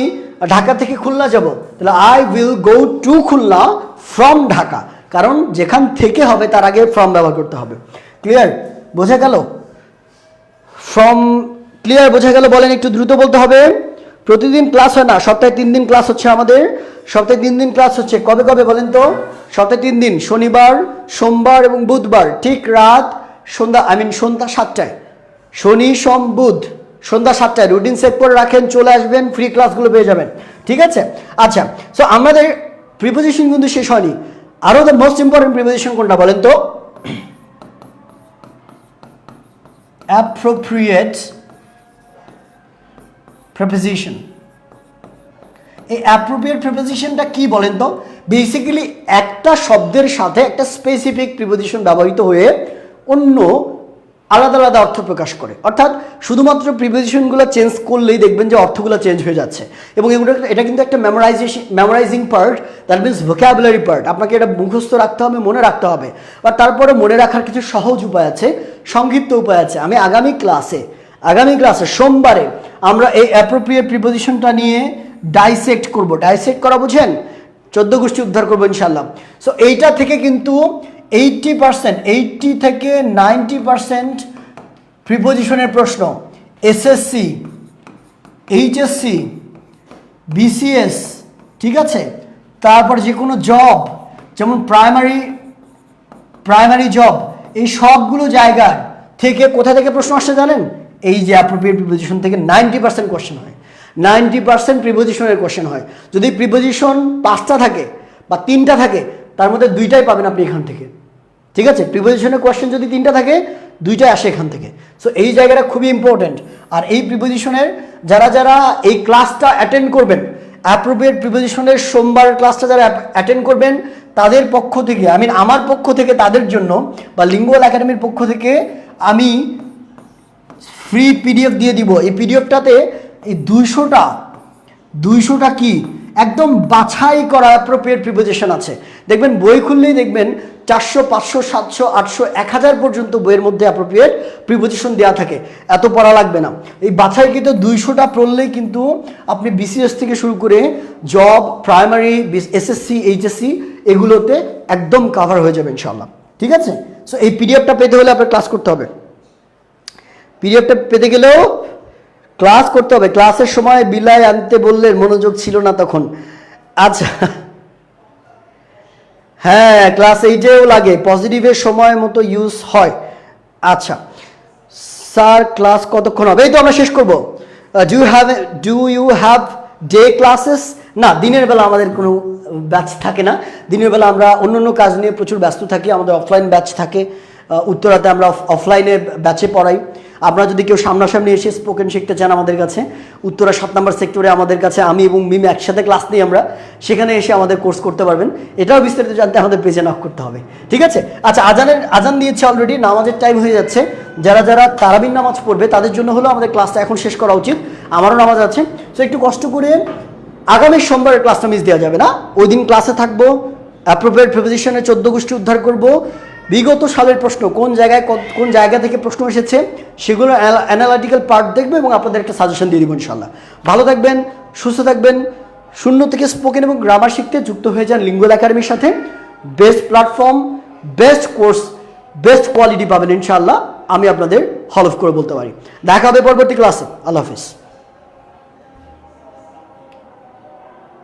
ঢাকা থেকে খুলনা যাব, তাহলে I will go to Khulna from Dhaka, কারণ যেখান থেকে হবে তার আগে ফ্রম ব্যবহার করতে হবে। ক্লিয়ার? বোঝা গেল? ফ্রম ক্লিয়ার বোঝা গেল? বলেন, একটু দ্রুত বলতে হবে। প্রতিদিন ক্লাস হয় না, সপ্তাহে 3 দিন ক্লাস হচ্ছে আমাদের। সপ্তাহে 3 দিন ক্লাস হচ্ছে, কবে কবে বলেন তো? সপ্তাহে 3 দিন, শনিবার, সোমবার এবং বুধবার, ঠিক রাত সন্ধ্যা সন্ধ্যা 7টায়, শনি সোম বুধ। সন্ধ্যা 7টায় রুটিন সেট করে রাখেন, চলে আসবেন, ফ্রি ক্লাসগুলো পেয়ে যাবেন। ঠিক আছে? আচ্ছা, সো আমাদের প্রিপোজিশন কিন্তু শেষ হয়নি। আরও দ্য মোস্ট ইম্পর্টেন্ট প্রিপোজিশন কোনটা বলেন তো? Appropriate preposition. এই অ্যাপ্রোপ্রিয়েট প্রিপোজিশনটা কি বলেন তো? বেসিক্যালি একটা শব্দের সাথে একটা স্পেসিফিক প্রিপোজিশন ব্যবহৃত হয়ে অন্য আলাদা আলাদা অর্থ প্রকাশ করে। অর্থাৎ শুধুমাত্র প্রিপোজিশনগুলো চেঞ্জ করলেই দেখবেন যে অর্থগুলো চেঞ্জ হয়ে যাচ্ছে। এবং এটা কিন্তু একটা memorising part, that means vocabulary part. আপনাকে এটা মুখস্থ রাখতে হবে, মনে রাখতে হবে। বা তারপরে মনে রাখার কিছু সহজ উপায় আছে, সংক্ষিপ্ত উপায় আছে। আমি আগামী ক্লাসে সোমবারে আমরা এই অ্যাপ্রোপ্রিয়েট প্রিপোজিশনটা নিয়ে ডাইসেক্ট করব। ডাইসেক্ট করা বুঝেন? 14 গোষ্ঠী উদ্ধার করবো ইনশাল্লাহ। সো এইটা থেকে কিন্তু 80 থেকে 90% প্রিপোজিশনের প্রশ্ন এসএসসি, এইচএসসি, বিসিএস, ঠিক আছে, তারপর যে কোনো জব, যেমন প্রাইমারি জব, এই সবগুলো জায়গার থেকে কোথা থেকে প্রশ্ন আসছে জানেন? এই যে অ্যাপ্রোপ্রিয়েট প্রিপোজিশন থেকে 90% কোশ্চেন হয়। 90% প্রিপোজিশনের কোশ্চেন হয়। যদি প্রিপোজিশন 5টা থাকে বা 3টা থাকে, তার মধ্যে 2টাই পাবেন আপনি এখান থেকে। ঠিক আছে? প্রিপোজিশনের কোশ্চেন যদি 3টা থাকে, 2টাই আসে এখান থেকে। সো এই জায়গাটা খুবই ইম্পর্টেন্ট। আর এই প্রিপোজিশনের যারা এই ক্লাসটা অ্যাটেন্ড করবেন, অ্যাপ্রোপ্রিয়েট প্রিপোজিশনের সোমবার ক্লাসটা যারা অ্যাটেন্ড করবেন, তাদের পক্ষ থেকে, আমার পক্ষ থেকে তাদের জন্য, বা লিঙ্গুয়াল একাডেমির পক্ষ থেকে আমি ফ্রি পিডিএফ দিয়ে দিব। এই পিডিএফটাতে এই 200টা কি একদম বাছাই করা অ্যাপ্রোপ্রিয়েট প্রিপোজিশন আছে। দেখবেন বই খুললেই দেখবেন 400, 500, 700, 800, 1000 পর্যন্ত বইয়ের মধ্যে অ্যাপ্রোপ্রিয়েট প্রিপোজিশন দেওয়া থাকে। এত পড়া লাগবে না। এই বাছাইকৃত 200টা পড়লেই কিন্তু আপনি বিসিএস থেকে শুরু করে জব, প্রাইমারি, এসএসসি, এইচএসসি এগুলোতে একদম কাভার হয়ে যাবে ইনশাআল্লাহ। ঠিক আছে? সো এই পিডিএফটা পেতে হলে আপনার ক্লাস করতে হবে। পিডিএফটা পেতে গেলেও ক্লাস করতে হবে। ক্লাসের সময় বিলাই আনতে বললে মনোযোগ ছিল না তখন। আচ্ছা, হ্যাঁ, ক্লাস 8এও লাগে, পজিটিভের সময় মতো ইউজ হয়। আচ্ছা স্যার, ক্লাস কতক্ষণ হবে? এই তো আমরা শেষ করবো। Do you have day classes? না, দিনের বেলা আমাদের কোনো ব্যাচ থাকে না। দিনের বেলা আমরা অন্য কাজ নিয়ে প্রচুর ব্যস্ত থাকি। আমাদের অফলাইন ব্যাচ থাকে। উত্তরাতে আমরা অফলাইনে ব্যাচে পড়াই। আপনারা যদি কেউ সামনাসামনি এসে স্পোকেন শিখতে চান আমাদের কাছে, উত্তরা 7 নম্বর সেক্টরে আমাদের কাছে আমি এবং মিম একসাথে ক্লাস নিই আমরা, সেখানে এসে আমাদের কোর্স করতে পারবেন। এটাও বিস্তারিত জানতে আমাদের পেজে নক করতে হবে। ঠিক আছে? আচ্ছা, আজান দিয়েছে অলরেডি, নামাজের টাইম হয়ে যাচ্ছে। যারা তারাবির নামাজ পড়বে তাদের জন্য হলো আমাদের ক্লাসটা এখন শেষ করা উচিত। আমারও নামাজ আছে। সো একটু কষ্ট করে আগামী সোমবারের ক্লাসটা মিস দেওয়া যাবে না। ওই দিন ক্লাসে থাকবো, অ্যাপ্রোপ্রিয়েট প্রিপোজিশনে 14 গোষ্ঠী উদ্ধার করব। বিগত সালের প্রশ্ন কোন জায়গা থেকে প্রশ্ন এসেছে সেগুলো অ্যানালিটিক্যাল পার্ট দেখবো এবং আপনাদের একটা সাজেশন দিয়ে দিব ইনশাল্লাহ। ভালো থাকবেন, সুস্থ থাকবেন। শূন্য থেকে স্পোকেন এবং গ্রামার শিখতে যুক্ত হয়ে যান লিঙ্গুয়াল একাডেমির সাথে। Best platform, best course, best quality পাবেন ইনশাল্লাহ। আমি আপনাদের হলফ করে বলতে পারি। দেখা হবে পরবর্তী ক্লাসে। আল্লাহ হাফিজ।